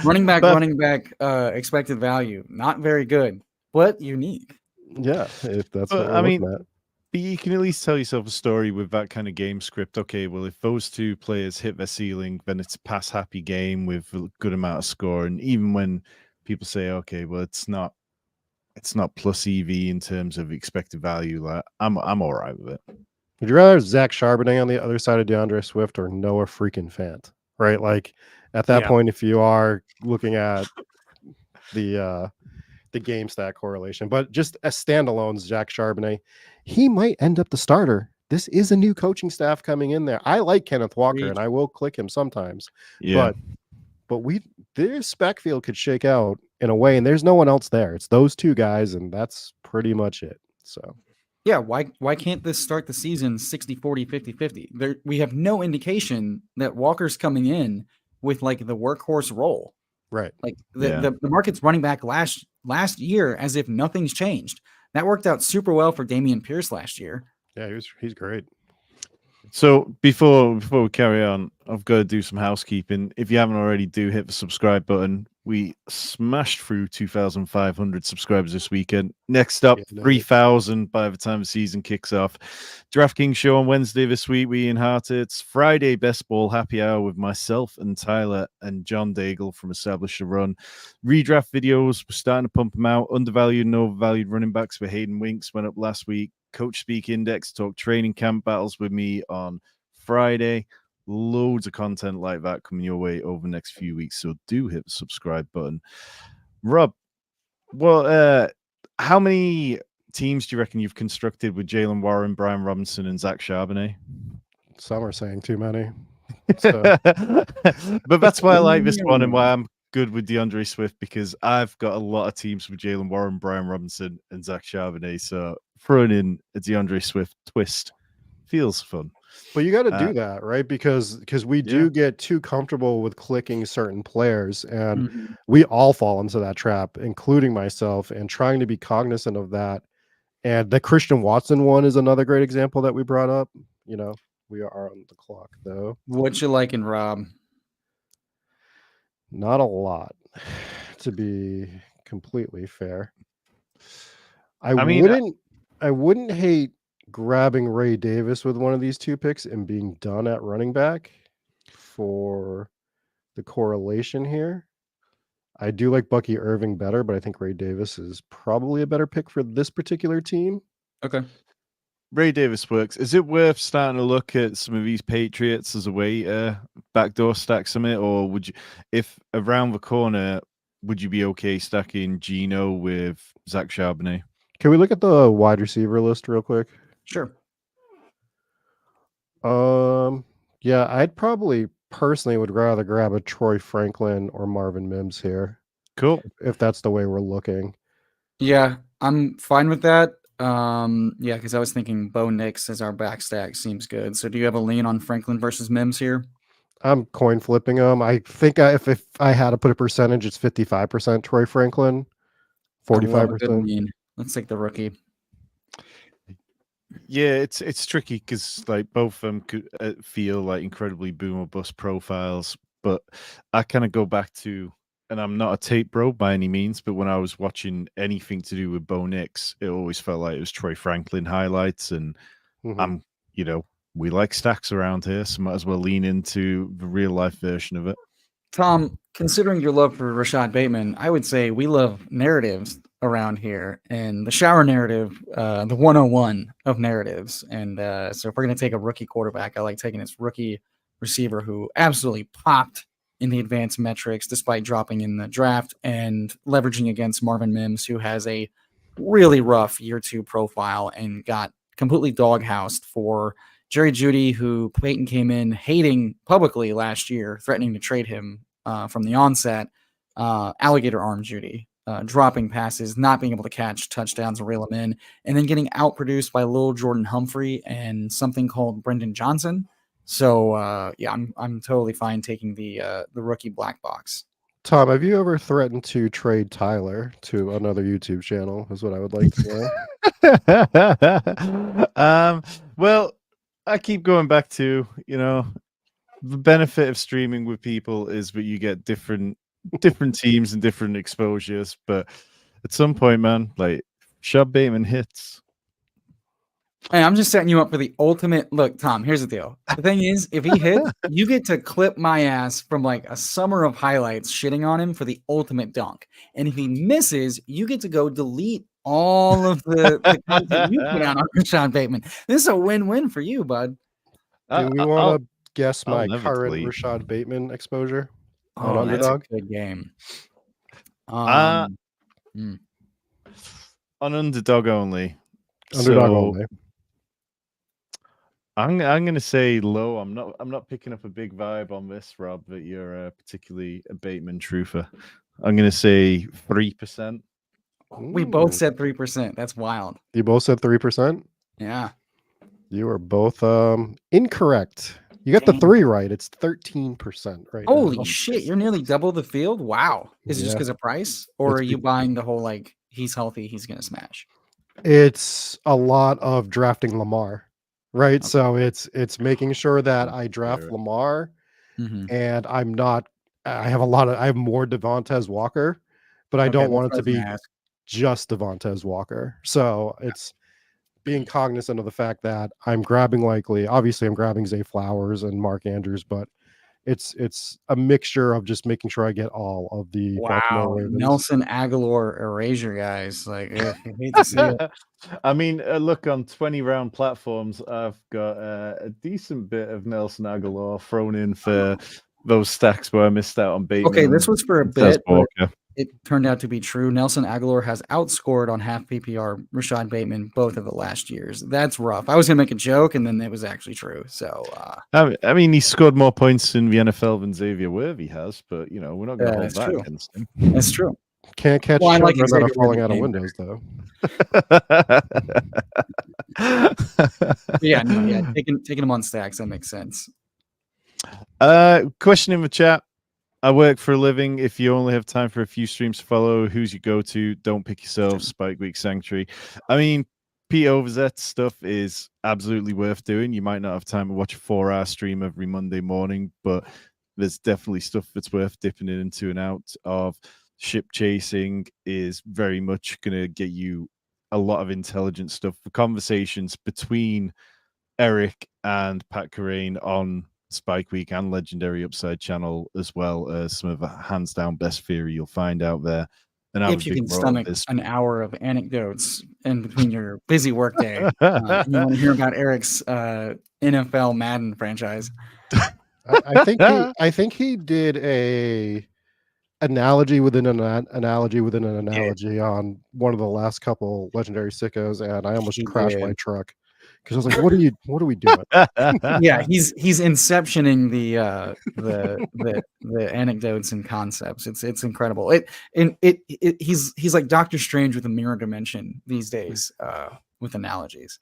running back expected value, not very good, but unique. Yeah, if that's what we're looking at. But you can at least tell yourself a story with that kind of game script. Okay, well, if those two players hit their ceiling, then it's a pass happy game with a good amount of score. And even when people say, okay, well, it's not plus EV in terms of expected value, like I'm all right with it. Would you rather Zach Charbonnet on the other side of DeAndre Swift or Noah freaking Fant? Right, like at that point, if you are looking at the game stat correlation, but just as standalones, Zach Charbonnet, he might end up the starter. This is a new coaching staff coming in there. I like Kenneth Walker, and I will click him sometimes. Yeah, but this backfield could shake out in a way, and there's no one else there. It's those two guys, and that's pretty much it. So. Yeah, why can't this start the season 60-40, 50-50? We have no indication that Walker's coming in with like the workhorse role. Right. Like the market's running back last year as if nothing's changed. That worked out super well for Dameon Pierce last year. Yeah, he's great. So before we carry on, I've got to do some housekeeping. If you haven't already, do hit the subscribe button. We smashed through 2,500 subscribers this weekend. Next up, 3,000 by the time the season kicks off. DraftKings show on Wednesday this week. We in Hart. It's Friday best ball happy hour with myself and Tyler and John Daigle from Establish the Run. Redraft videos, we're starting to pump them out. Undervalued and overvalued running backs for Hayden Winks went up last week. Coach Speak Index talk training camp battles with me on Friday. Loads of content like that coming your way over the next few weeks, so do hit the subscribe button. Rob, well, how many teams do you reckon you've constructed with Jalen Warren, Brian Robinson, and Zach Charbonnet? Some are saying too many. So. But that's why I like this one and why I'm good with DeAndre Swift because I've got a lot of teams with Jalen Warren, Brian Robinson, and Zach Charbonnet. So throwing in a DeAndre Swift twist feels fun. But you got to do that, right? Because we do get too comfortable with clicking certain players, and we all fall into that trap, including myself, and trying to be cognizant of that. And the Christian Watson one is another great example that we brought up. You know, we are on the clock though. What you liking, Rob? Not a lot, to be completely fair. I wouldn't hate grabbing Ray Davis with one of these two picks and being done at running back for the correlation here. I do like Bucky Irving better, but I think Ray Davis is probably a better pick for this particular team. Okay. Ray Davis works. Is it worth starting to look at some of these Patriots as a way to backdoor stack some of it? Or would you, if around the corner, would you be okay stacking Geno with Zach Charbonnet? Can we look at the wide receiver list real quick? Sure. Yeah, I'd probably personally would rather grab a Troy Franklin or Marvin Mims here. Cool. If that's the way we're looking. Yeah, I'm fine with that. Yeah, because I was thinking Bo Nix as our back stack seems good. So do you have a lean on Franklin versus Mims here? I'm coin flipping them. I think if I had to put a percentage, it's 55% Troy Franklin, 45%. Let's take the rookie. Yeah, it's tricky because like both of them could feel like incredibly boom or bust profiles, but I kind of go back to, and I'm not a tape bro by any means, but when I was watching anything to do with Bo Nix, it always felt like it was Troy Franklin highlights, and I'm, we like stacks around here, so might as well lean into the real life version of it. Tom, considering your love for Rashad Bateman, I would say we love narratives around here, and the shower narrative, the 101 of narratives. And so if we're going to take a rookie quarterback, I like taking this rookie receiver who absolutely popped in the advanced metrics despite dropping in the draft, and leveraging against Marvin Mims, who has a really rough year 2 profile and got completely doghoused for Jerry Jeudy, who Peyton came in hating publicly last year, threatening to trade him from the onset. Alligator arm Jeudy, dropping passes, not being able to catch touchdowns and reel them in, and then getting outproduced by Lil Jordan Humphrey and something called Brendan Johnson. So yeah, I'm totally fine taking the rookie black box. Tom, have you ever threatened to trade Tyler to another YouTube channel? Is what I would like to know. Well, I keep going back to, the benefit of streaming with people is that you get different teams and different exposures. But at some point, man, like Rashad Bateman hits. Hey, I'm just setting you up for the ultimate. Look, Tom, here's the deal. The thing is, if he hits, you get to clip my ass from like a summer of highlights shitting on him for the ultimate dunk. And if he misses, you get to go delete all of the content you put out on Rashad Bateman. This is a win-win for you, bud. Do we want to guess my current Rashad Bateman exposure on Underdog? That's a good game. On Underdog only. Underdog only. I'm gonna say low. I'm not picking up a big vibe on this, Rob, that you're particularly a Bateman truther. I'm gonna say 3%. We both said 3%. That's wild. You both said 3%? Yeah. You are both incorrect. You got the 3 right. It's 13% right now. Holy shit, you're nearly double the field. Wow. Is it just because of price, or are you buying the whole like he's healthy, he's gonna smash? It's a lot of drafting Lamar. Right. Okay. So it's making sure that I draft Lamar, and I have more Devontae Walker, but I don't want it to be just Devontae Walker. So it's being cognizant of the fact that I'm grabbing obviously I'm grabbing Zay Flowers and Mark Andrews, but it's a mixture of just making sure I get all of the Baltimore Ravens. Nelson Aguilar erasure, guys. Like, I hate to see it. I mean, look, on 20-round platforms, I've got a decent bit of Nelson Aguilar thrown in for those stacks where I missed out on Bateman. Okay, this was for a bit. it turned out to be true. Nelson Aguilar has outscored on half PPR Rashad Bateman both of the last years. That's rough. I was gonna make a joke, and then it was actually true. So I mean, he scored more points in the NFL than Xavier Worthy has, but we're not going to hold that's that true. against him. That's true. Can't catch Well, I like children that are Xavier falling Worthy's out of name windows, though. Yeah, no, yeah, taking him on stacks, that makes sense. Question in the chat. I work for a living. If you only have time for a few streams to follow, who's your go-to? Don't pick yourself. Spike Week Sanctuary. I mean, Pete Overzet's stuff is absolutely worth doing. You might not have time to watch a 4-hour stream every Monday morning, but there's definitely stuff that's worth dipping in into and out of. Ship chasing is very much going to get you a lot of intelligent stuff. The conversations between Eric and Pat Carane on Spike Week and Legendary Upside channel, as well as some of the hands down best theory you'll find out there. And if you can stomach an hour of anecdotes in between your busy workday, and you want to hear about Eric's NFL Madden franchise. I think he did a analogy within an analogy within an analogy on one of the last couple Legendary Sickos, and I almost crashed my truck because I was like, what are we doing? Yeah, he's inceptioning the anecdotes and concepts. It's incredible. He's like Doctor Strange with a mirror dimension these days with analogies.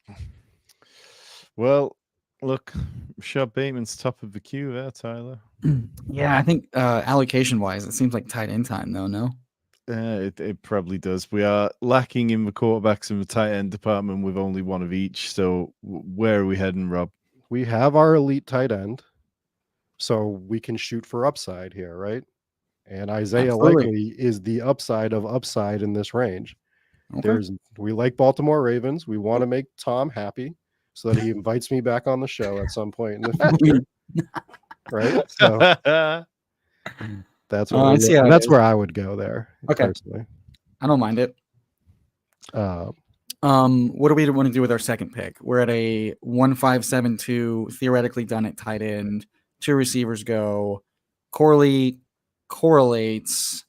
Well, look, Rashad Bateman's top of the queue there, Tyler. Yeah, I think allocation wise, it seems like tight end time though. No, it probably does. We are lacking in the quarterbacks in the tight end department with only one of each. So where are we heading, Rob? We have our elite tight end, so we can shoot for upside here, right? And Isaiah Likely is the upside of upside in this range. Okay. We like Baltimore Ravens. We want to make Tom happy so that he invites me back on the show at some point in the future. Right? So that's what that's where I would go there. Okay. Personally. I don't mind it. What do we want to do with our second pick? We're at a 1-5-7-2, theoretically done at tight end. 2 receivers go. Corley correlates.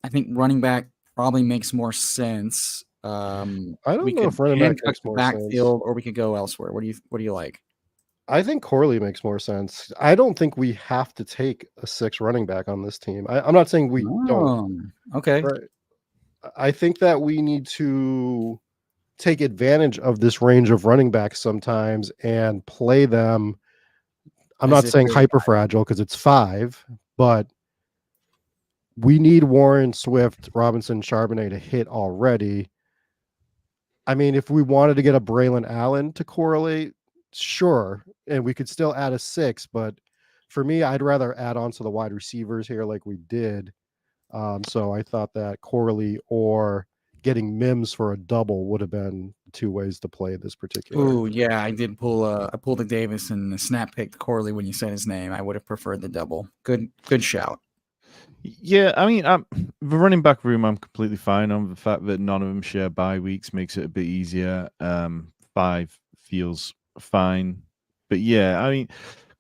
I think running back probably makes more sense. I don't know if running back makes more backfield, sense. Or we could go elsewhere. What do you like? I think Corley makes more sense. I don't think we have to take a 6 running back on this team. I'm not saying we don't. Okay. Right. I think that we need to take advantage of this range of running backs sometimes and play them. I'm not saying hyper fragile because it's 5, but we need Warren, Swift, Robinson, Charbonnet to hit already. I mean, if we wanted to get a Braylon Allen to correlate, sure, and we could still add a 6, but for me, I'd rather add on to the wide receivers here like we did. So I thought that Corley or getting Mims for a double would have been 2 ways to play this particular. Oh yeah, I did pull a Davis and the snap picked Corley when you said his name. I would have preferred the double. Good shout. Yeah, I mean, the running back room, I'm completely fine on. The fact that none of them share bye weeks makes it a bit easier. 5 feels fine, but yeah, I mean,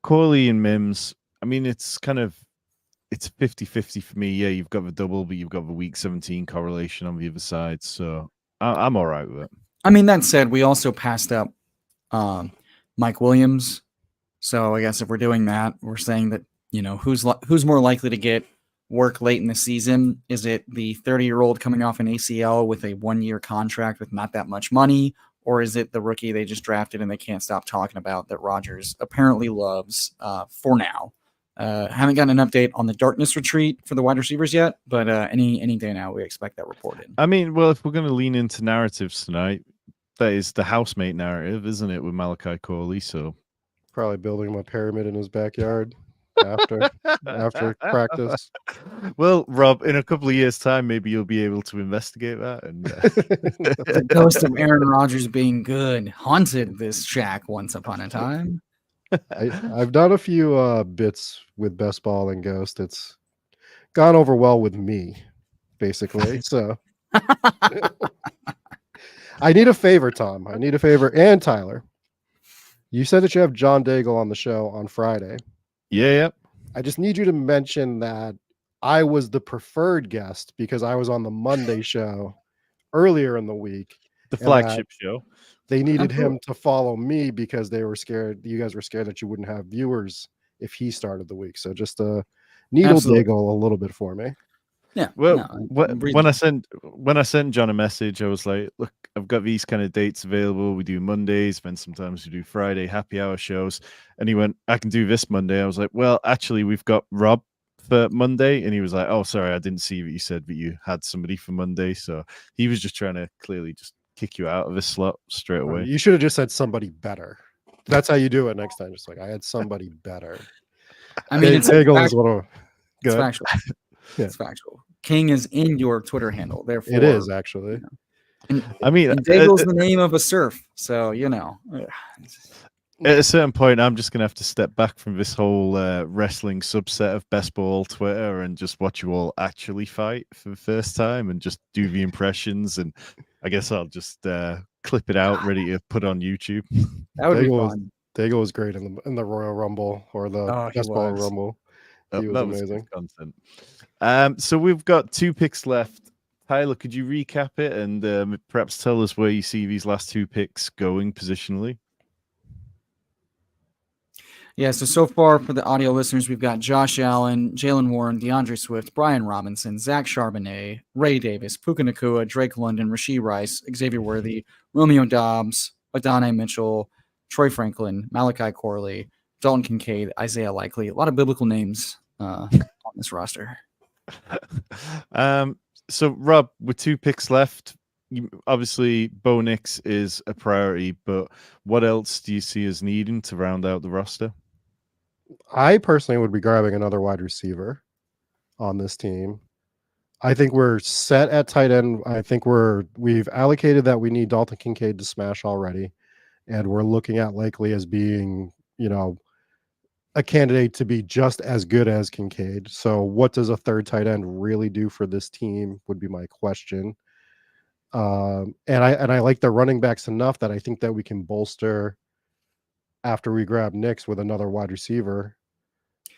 Corley and Mims. I mean, it's 50-50 for me. Yeah, you've got the double, but you've got the week 17 correlation on the other side, so I'm all right with it. I mean, that said, we also passed up Mike Williams, so I guess if we're doing that, we're saying that who's more likely to get work late in the season? Is it the 30-year-old coming off an ACL with a 1-year contract with not that much money, or is it the rookie they just drafted and they can't stop talking about that Rodgers apparently loves for now? Haven't gotten an update on the darkness retreat for the wide receivers yet, but any day now we expect that reported. I mean, well, if we're going to lean into narratives tonight, that is the housemate narrative, isn't it, with Malachi Corley? So probably building him a pyramid in his backyard after practice. Well, Rob, in a couple of years' time, maybe you'll be able to investigate that. And the ghost of Aaron Rodgers being good haunted this shack once upon a time. I've done a few bits with Best Ball and Ghost. It's gone over well with me, basically. So I need a favor, Tom. I need a favor. And Tyler, you said that you have John Daigle on the show on Friday. Yeah. I just need you to mention that I was the preferred guest because I was on the Monday show earlier in the week. The and that flagship show. They needed Oh, cool. him to follow me because they were scared. You guys were scared that you wouldn't have viewers if he started the week. So just a needle diggle a little bit for me. Yeah. Well, no, when I sent John a message, I was like, "Look, I've got these kind of dates available. We do Mondays, then sometimes we do Friday happy hour shows." And he went, "I can do this Monday." I was like, "Well, actually, we've got Rob for Monday," and he was like, "Oh, sorry, I didn't see that you said that you had somebody for Monday." So he was just trying to clearly just kick you out of this slot straight away. You should have just said somebody better. That's how you do it next time. Just like I had somebody better. I mean, it's factual. Yeah. It's factual. King is in your Twitter handle, therefore it is actually. You know. I mean, and Daigle's the name of a surf, so you know. At a certain point, I'm just gonna have to step back from this whole wrestling subset of best ball Twitter and just watch you all actually fight for the first time and just do the impressions. And I guess I'll just clip it out, ready to put on YouTube. That would be fun. Daigle was great in the Royal Rumble or the Best Ball Rumble. He was amazing. Content. So we've got 2 picks left. Tyler, could you recap it and perhaps tell us where you see these last 2 picks going positionally? Yeah, so far for the audio listeners, we've got Josh Allen, Jalen Warren, DeAndre Swift, Brian Robinson, Zach Charbonnet, Ray Davis, Puka Nacua, Drake London, Rashee Rice, Xavier Worthy, Romeo Dobbs, Adonai Mitchell, Troy Franklin, Malachi Corley, Dalton Kincaid, Isaiah Likely. A lot of biblical names on this roster. So, Rob, with 2 picks left, obviously Bo Nix is a priority, but what else do you see as needing to round out the roster? I personally would be grabbing another wide receiver on this team. I think we're set at tight end. I think we've allocated that we need Dalton Kincaid to smash already, and we're looking at Likely as being, a candidate to be just as good as Kincaid. So what does a third tight end really do for this team would be my question. And I like the running backs enough that I think that we can bolster after we grab Nix with another wide receiver.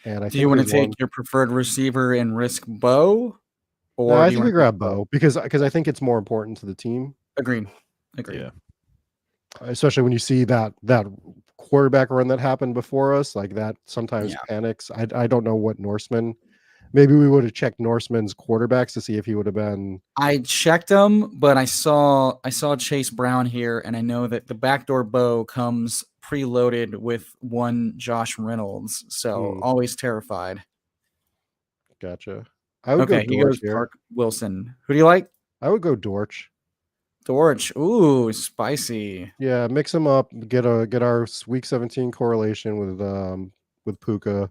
And do you want to take your preferred receiver and risk Bo? Or no, I think we grab Bo because I think it's more important to the team. Agreed. Yeah. Especially when you see that quarterback run that happened before us, like that sometimes panics. I don't know what Norseman. Maybe we would have checked Norseman's quarterbacks to see if he would have been. I checked them, but I saw Chase Brown here, and I know that the backdoor Bo comes preloaded with one Josh Reynolds, so always terrified. Gotcha. I would go he goes Park Wilson. Who do you like? I would go Dortch. Ooh, spicy. Yeah, mix them up. Get our week 17 correlation with Puka.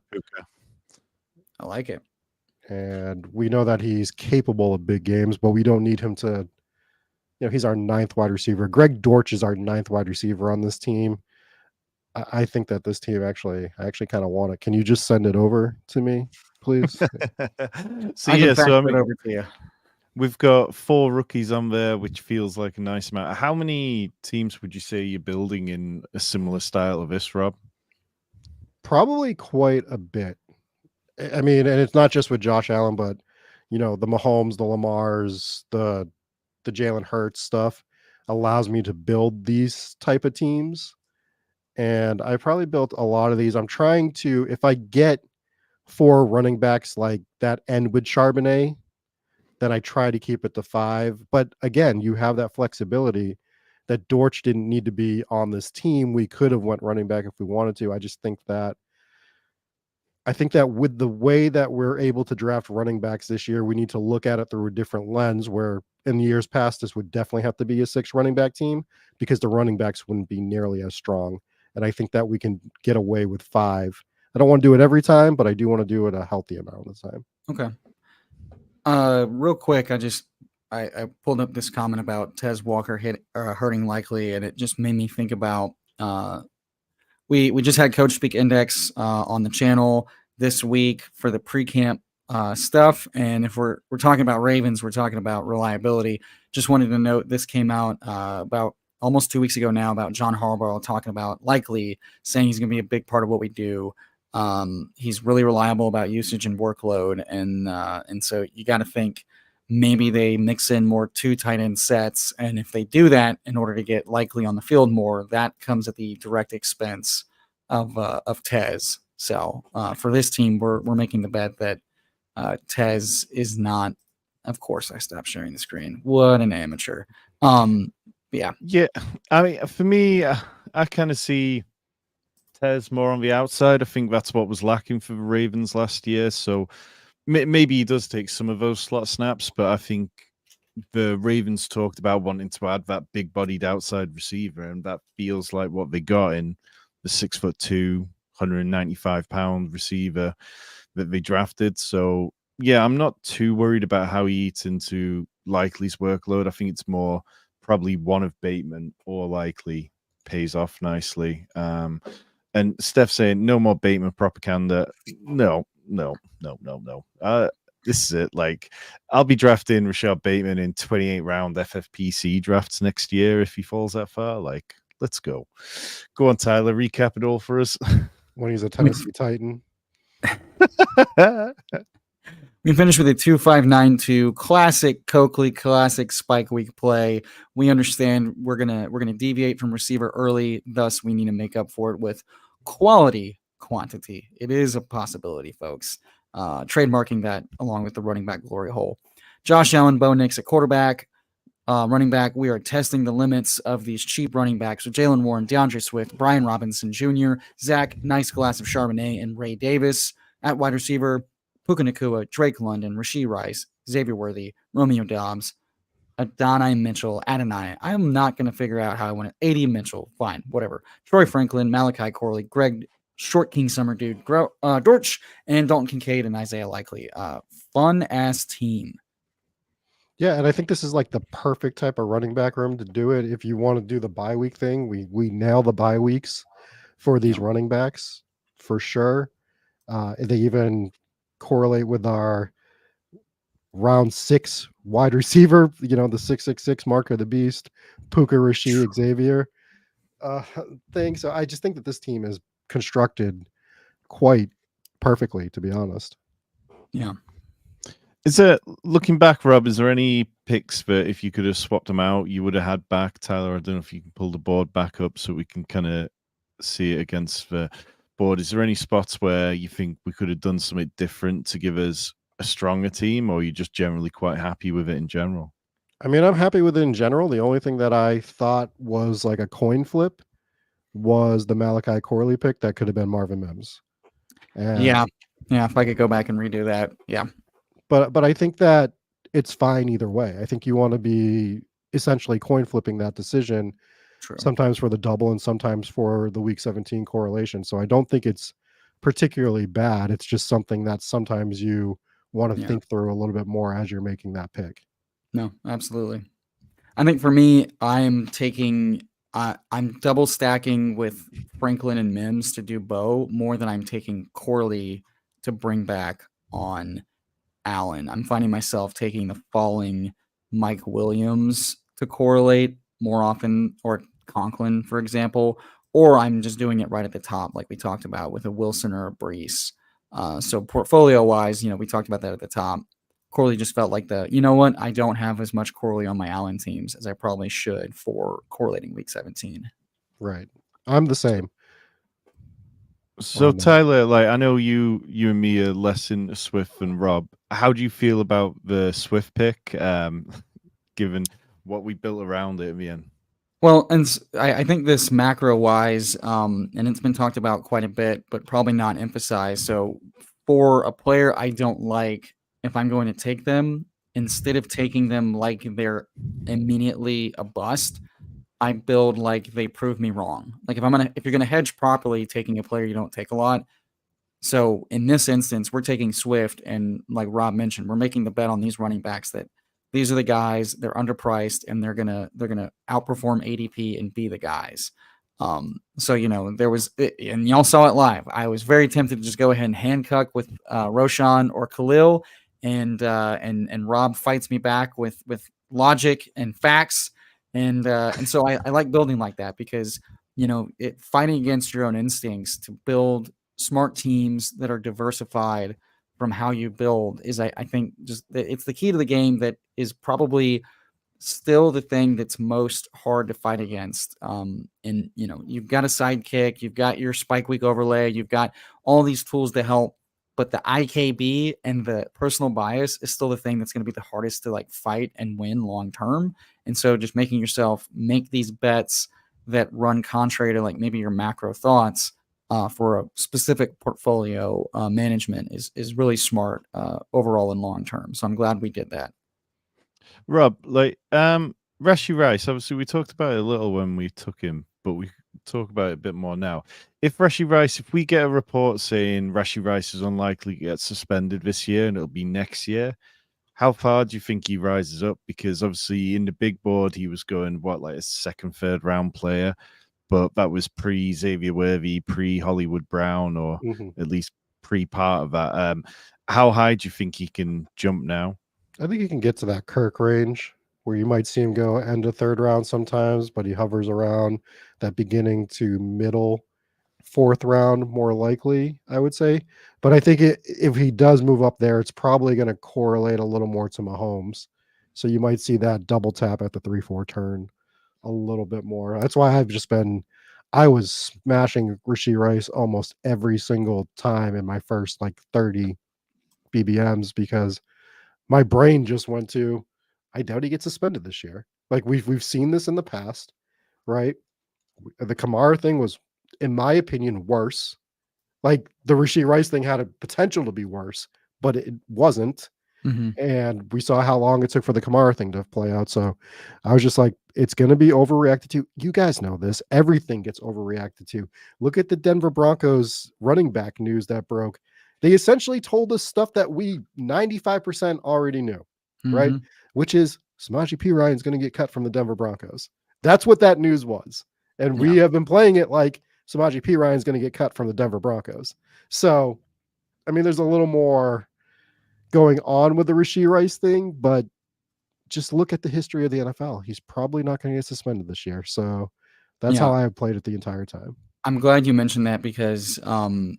I like it. And we know that he's capable of big games, but we don't need him to. He's our 9th wide receiver. Greg Dortch is our 9th wide receiver on this team. I think that this team I actually kind of want it. Can you just send it over to me, please? So I mean, over to you. We've got 4 rookies on there, which feels like a nice amount. How many teams would you say you're building in a similar style of this, Rob? Probably quite a bit. I mean, and it's not just with Josh Allen, but the Mahomes, the Lamars, the Jalen Hurts stuff allows me to build these type of teams. And I probably built a lot of these. I'm trying to, if I get 4 running backs like that end with Charbonnet, then I try to keep it to 5. But again, you have that flexibility that Dortch didn't need to be on this team. We could have went running back if we wanted to. I think that with the way that we're able to draft running backs this year, we need to look at it through a different lens, where in the years past, this would definitely have to be a 6 running back team because the running backs wouldn't be nearly as strong. And I think that we can get away with 5. I don't want to do it every time, but I do want to do it a healthy amount of the time. Okay. Real quick, I pulled up this comment about Tez Walker hurting Likely, and it just made me think about we just had Coach Speak Index on the channel this week for the pre-camp stuff, and if we're talking about Ravens, we're talking about reliability. Just wanted to note this came out about almost 2 weeks ago now about John Harbaugh talking about Likely, saying he's going to be a big part of what we do. He's really reliable about usage and workload, and so you got to think maybe they mix in more 2 tight end sets, and if they do that in order to get Likely on the field more, that comes at the direct expense of Tez. So for this team, we're making the bet that Tez is not. Of course, I stopped sharing the screen. What an amateur. Yeah. I mean, for me, I kind of see Tez more on the outside. I think that's what was lacking for the Ravens last year. So maybe he does take some of those slot snaps, but I think the Ravens talked about wanting to add that big-bodied outside receiver, and that feels like what they got in the 6'2", 195-pound receiver that they drafted. So yeah, I'm not too worried about how he eats into Likely's workload. I think it's more probably one of Bateman or Likely pays off nicely. And Steph saying no more Bateman propaganda. No. This is it. Like, I'll be drafting Rashad Bateman in 28-round FFPC drafts next year if he falls that far. Like, let's go. Go on, Tyler. Recap it all for us. When he's a Tennessee Titan. We finished with a 2.592 classic Coakley, classic Spike Week play. We understand we're gonna deviate from receiver early, thus we need to make up for it with quality quantity. It is a possibility, folks. Trademarking that along with the running back glory hole. Josh Allen, Bo Nix at quarterback. Running back, we are testing the limits of these cheap running backs with Jalen Warren, DeAndre Swift, Brian Robinson Jr., Zach, nice glass of Charbonnet, and Ray Davis. At wide receiver, Puka Nacua, Drake London, Rashee Rice, Xavier Worthy, Romeo Dobbs, Adonai Mitchell, Adonai. I'm not going to figure out how I want it. AD Mitchell, fine, whatever. Troy Franklin, Malachi Corley, Greg Short King Summer Dude, Dortch, and Dalton Kincaid and Isaiah Likely. Fun-ass team. Yeah, and I think this is like the perfect type of running back room to do it. If you want to do the bye week thing, we nail the bye weeks for these running backs for sure. They even correlate with our round 6 wide receiver, the 666 mark of the beast, Puka, Rashee, Xavier thing. So I just think that this team is constructed quite perfectly, to be honest. Yeah. Is there, looking back, Rob, is there any picks that if you could have swapped them out, you would have had back? Tyler, I don't know if you can pull the board back up so we can kind of see it against the board. Is there any spots where you think we could have done something different to give us a stronger team, or are you just generally quite happy with it in general? I mean, I'm happy with it in general. The only thing that I thought was like a coin flip was the Malachi Corley pick. That could have been Marvin Mims. Yeah. If I could go back and redo that, yeah. But I think that it's fine either way. I think you want to be essentially coin flipping that decision. True. Sometimes for the double and sometimes for the week 17 correlation. So I don't think it's particularly bad. It's just something that sometimes you want to think through a little bit more as you're making that pick. No, absolutely. I think for me, I'm double stacking with Franklin and Mims to do Bo more than I'm taking Corley to bring back on Allen. I'm finding myself taking the falling Mike Williams to correlate more often, or Conklin, for example, or I'm just doing it right at the top, like we talked about with a Wilson or a Brees. So portfolio-wise, we talked about that at the top. Corley just felt like I don't have as much Corley on my Allen teams as I probably should for correlating week 17. Right. I'm the same. So Tyler, like I know you and me are less into Swift than Rob. How do you feel about the Swift pick, given what we built around it in the end? Well, and I think this macro-wise, and it's been talked about quite a bit, but probably not emphasized. So for a player I don't like, if I'm going to take them, instead of taking them like they're immediately a bust, I build like they prove me wrong. Like if you're gonna hedge properly, taking a player you don't take a lot. So in this instance, we're taking Swift, and like Rob mentioned, we're making the bet on these running backs that these are the guys, they're underpriced, and they're gonna outperform ADP and be the guys. So there was, and y'all saw it live. I was very tempted to just go ahead and handcuff with Roshan or Khalil, and Rob fights me back with logic and facts. And so I like building like that because, fighting against your own instincts to build smart teams that are diversified from how you build is, I think, just it's the key to the game that is probably still the thing that's most hard to fight against. And you've got a sidekick, you've got your spike week overlay, you've got all these tools to help, but the IKB and the personal bias is still the thing that's going to be the hardest to like fight and win long term. And so just making yourself make these bets that run contrary to like maybe your macro thoughts for a specific portfolio management is really smart overall and long term. So I'm glad we did that. Rob, like Rashi Rice, obviously we talked about it a little when we took him, but we talk about it a bit more now. If we get a report saying Rashi Rice is unlikely to get suspended this year and it'll be next year, how far do you think he rises up? Because obviously in the big board he was going like a second, third round player, but that was pre Xavier Worthy, pre Hollywood Brown, or at least pre part of that. How high do you think he can jump now? I think he can get to that Kirk range where you might see him go end of third round sometimes, but he hovers around that beginning to middle fourth round more likely, I would say. But I think if he does move up there, it's probably going to correlate a little more to Mahomes. So you might see that double tap at the 3-4 turn a little bit more. That's why I was smashing Rashee Rice almost every single time in my first like 30 BBMs because my brain just went to, I doubt he gets suspended this year. Like we've seen this in the past, right? The Kamara thing was, in my opinion, worse. Like the Rashee Rice thing had a potential to be worse, but it wasn't. And we saw how long it took for the Kamara thing to play out. So I was just like, it's going to be overreacted to. You guys know this. Everything gets overreacted to. Look at the Denver Broncos running back news that broke. They essentially told us stuff that we 95% already knew, right? Which is Samaje Perine is going to get cut from the Denver Broncos. That's what that news was. And we have been playing it like Samaje Perine is going to get cut from the Denver Broncos. So, I mean, there's a little more going on with the Rashee Rice thing, but just look at the history of the NFL. He's probably not going to get suspended this year. So that's how I have played it the entire time. I'm glad you mentioned that because, to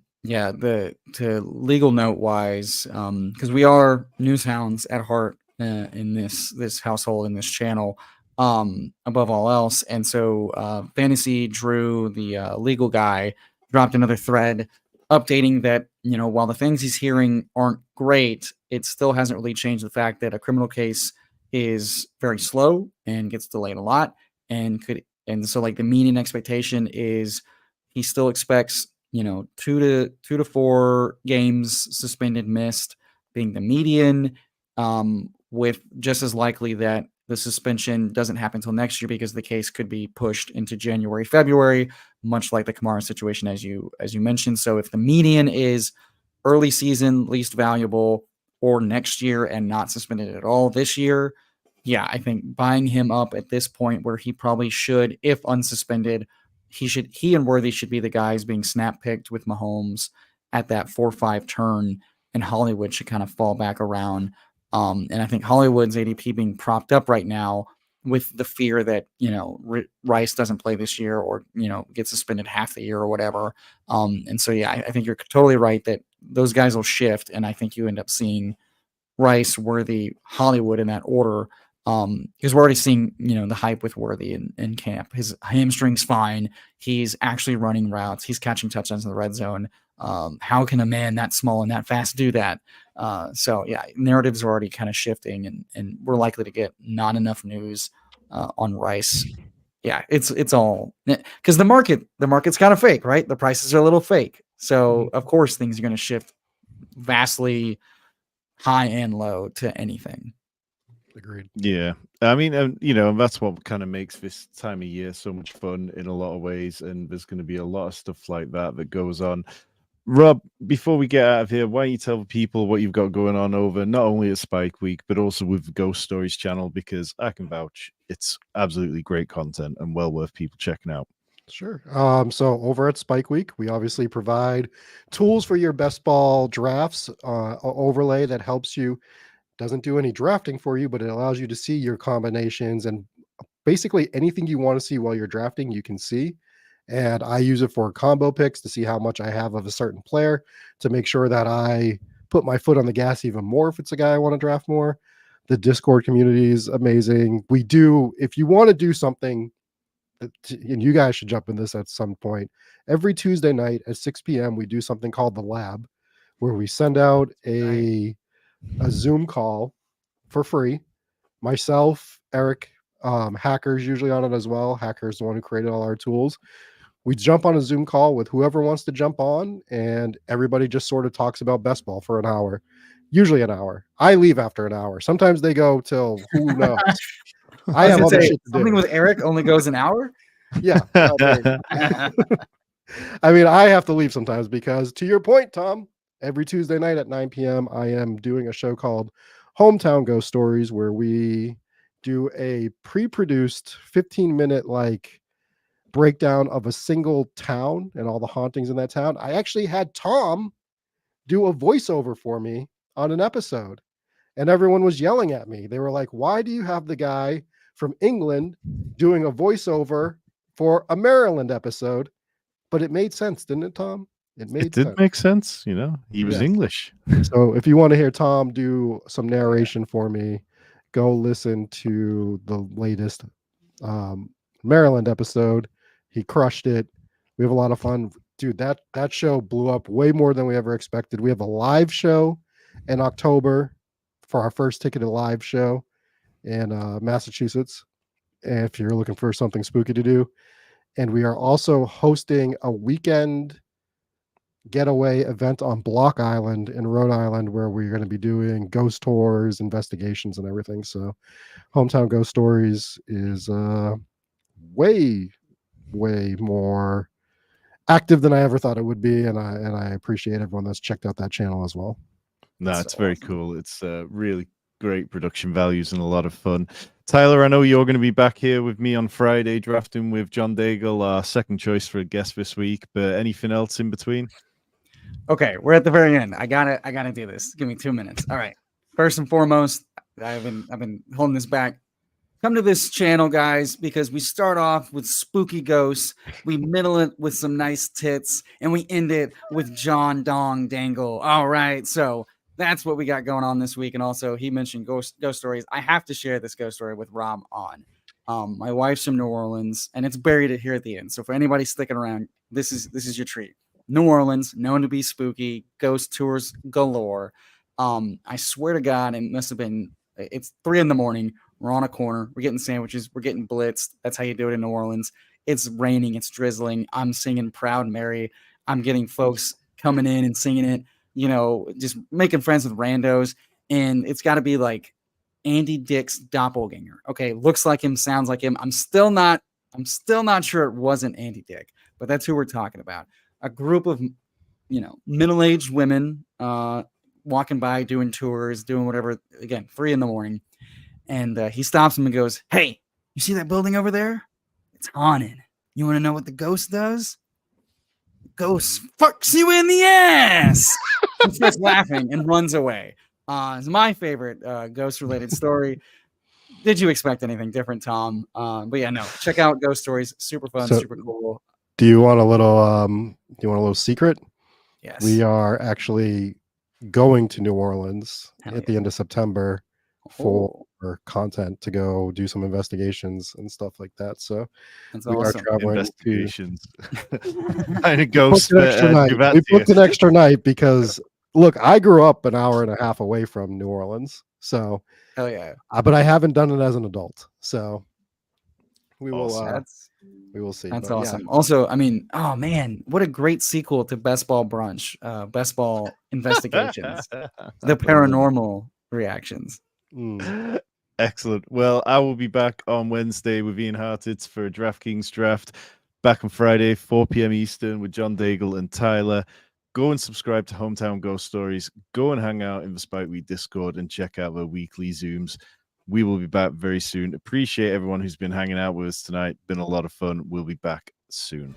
legal note wise, because we are news hounds at heart in this household, in this channel, above all else. And so Fantasy Drew, the legal guy, dropped another thread updating that, while the things he's hearing aren't great, it still hasn't really changed the fact that a criminal case is very slow and gets delayed a lot. And so like the median expectation is he still expects, 2 to 4 games suspended, missed being the median, with just as likely that the suspension doesn't happen until next year because the case could be pushed into January, February, much like the Kamara situation, as you mentioned. So if the median is early season, least valuable, or next year and not suspended at all this year, I think buying him up at this point where he probably should, if unsuspended, he and Worthy should be the guys being snap picked with Mahomes at that 4-5 turn, and Hollywood should kind of fall back around. And I think Hollywood's ADP being propped up right now with the fear that, Rice doesn't play this year or, gets suspended half the year or whatever. And so, I think you're totally right that those guys will shift. And I think you end up seeing Rice, Worthy, Hollywood in that order. Because we're already seeing, the hype with Worthy in camp. His hamstring's fine. He's actually running routes. He's catching touchdowns in the red zone. How can a man that small and that fast do that? Narratives are already kind of shifting, and we're likely to get not enough news on Rice. It's all because the market's kind of fake, right? The prices are a little fake. So of course things are going to shift vastly high and low to anything. Agreed. Yeah. I mean, and that's what kind of makes this time of year so much fun in a lot of ways. And there's going to be a lot of stuff like that goes on. Rob, before we get out of here, why don't you tell people what you've got going on over not only at Spike Week, but also with the Ghost Stories channel, because I can vouch it's absolutely great content and well worth people checking out. Sure. So over at Spike Week, we obviously provide tools for your best ball drafts, overlay that helps you. Doesn't do any drafting for you, but it allows you to see your combinations and basically anything you want to see while you're drafting, you can see. and I use it for combo picks to see how much I have of a certain player to make sure that I put my foot on the gas even more if it's a guy I want to draft more. The Discord community is amazing. We do, if you want to do something, and you guys should jump in this at some point, every Tuesday night at 6 p.m. we do something called the Lab, where we send out a Zoom call for free. Myself, Eric, Hacker's usually on it as well. Hacker's the one who created all our tools. We jump on a Zoom call with whoever wants to jump on, and everybody just sort of talks about best ball for an hour, usually an hour. I leave after an hour. Sometimes they go till who knows. I have other shit to something do. with Eric only goes an hour. Yeah. I mean, I have to leave sometimes because, to your point, Tom, every Tuesday night at 9 p.m., I am doing a show called Hometown Ghost Stories, where we do a pre-produced 15-minute like breakdown of a single town and all the hauntings in that town. I actually had Tom do a voiceover for me on an episode, and everyone was yelling at me. They were like, "Why do you have the guy from England doing a voiceover for a Maryland episode?" But it made sense, didn't it, Tom? It It did make sense. You know, he was English. So if you want to hear Tom do some narration for me, go listen to the latest Maryland episode. He crushed it. We have a lot of fun. Dude, that show blew up way more than we ever expected. We have a live show in October for our first ticketed live show in Massachusetts, if you're looking for something spooky to do. And we are also hosting a weekend getaway event on Block Island in Rhode Island, where we're going to be doing ghost tours, investigations, and everything. So Hometown Ghost Stories is way more active than I ever thought it would be, and I appreciate everyone that's checked out that channel as well. No, it's very cool. It's really great production values and a lot of fun. Tyler, I know you're going to be back here with me on Friday drafting with John Daigle, our second choice for a guest this week, but anything else in between? Okay, we're at the very end. I gotta do this. Give me 2 minutes. All right. First and foremost, I've been holding this back. Come to this channel, guys, because we start off with spooky ghosts, we middle it with some nice tits, and we end it with John Dong Dangle. All right, so that's what we got going on this week. And also, he mentioned ghost stories. I have to share this ghost story with Rob on. My wife's from New Orleans, and it's buried here at the end. So for anybody sticking around, this is your treat. New Orleans, known to be spooky, ghost tours galore. I swear to God, it must have been. It's 3 a.m. We're on a corner. We're getting sandwiches. We're getting blitzed. That's how you do it in New Orleans. It's raining. It's drizzling. I'm singing Proud Mary. I'm getting folks coming in and singing it, you know, just making friends with randos. And it's got to be like Andy Dick's doppelganger. Okay, looks like him, sounds like him. I'm still not sure it wasn't Andy Dick, but that's who we're talking about. A group of, you know, middle-aged women walking by, doing tours, doing whatever. Again, 3 a.m. And he stops him and goes, "Hey, you see that building over there? It's haunted. You want to know what the ghost does? The ghost fucks you in the ass." He starts laughing and runs away. It's my favorite ghost-related story. Did you expect anything different, Tom? But yeah, no. Check out Ghost Stories. Super fun, super cool. Do you want a little secret? Yes. We are actually going to New Orleans at the end of September for content to go do some investigations and stuff like that. So that's we awesome. are traveling Investigations. Kind of ghost. We booked an extra night because look, I grew up an hour and a half away from New Orleans. So hell yeah. But I haven't done it as an adult. So we will we will see. That's but awesome. Yeah. Also, I mean, oh man, what a great sequel to Best Ball Brunch, Best Ball Investigations, the paranormal reactions. Excellent. Well, I will be back on Wednesday with Ian Hartitz for DraftKings Draft. Back on Friday, 4 p.m. Eastern with John Daigle and Tyler. Go and subscribe to Hometown Ghost Stories. Go and hang out in the Spike Week Discord and check out the weekly Zooms. We will be back very soon. Appreciate everyone who's been hanging out with us tonight. Been a lot of fun. We'll be back soon.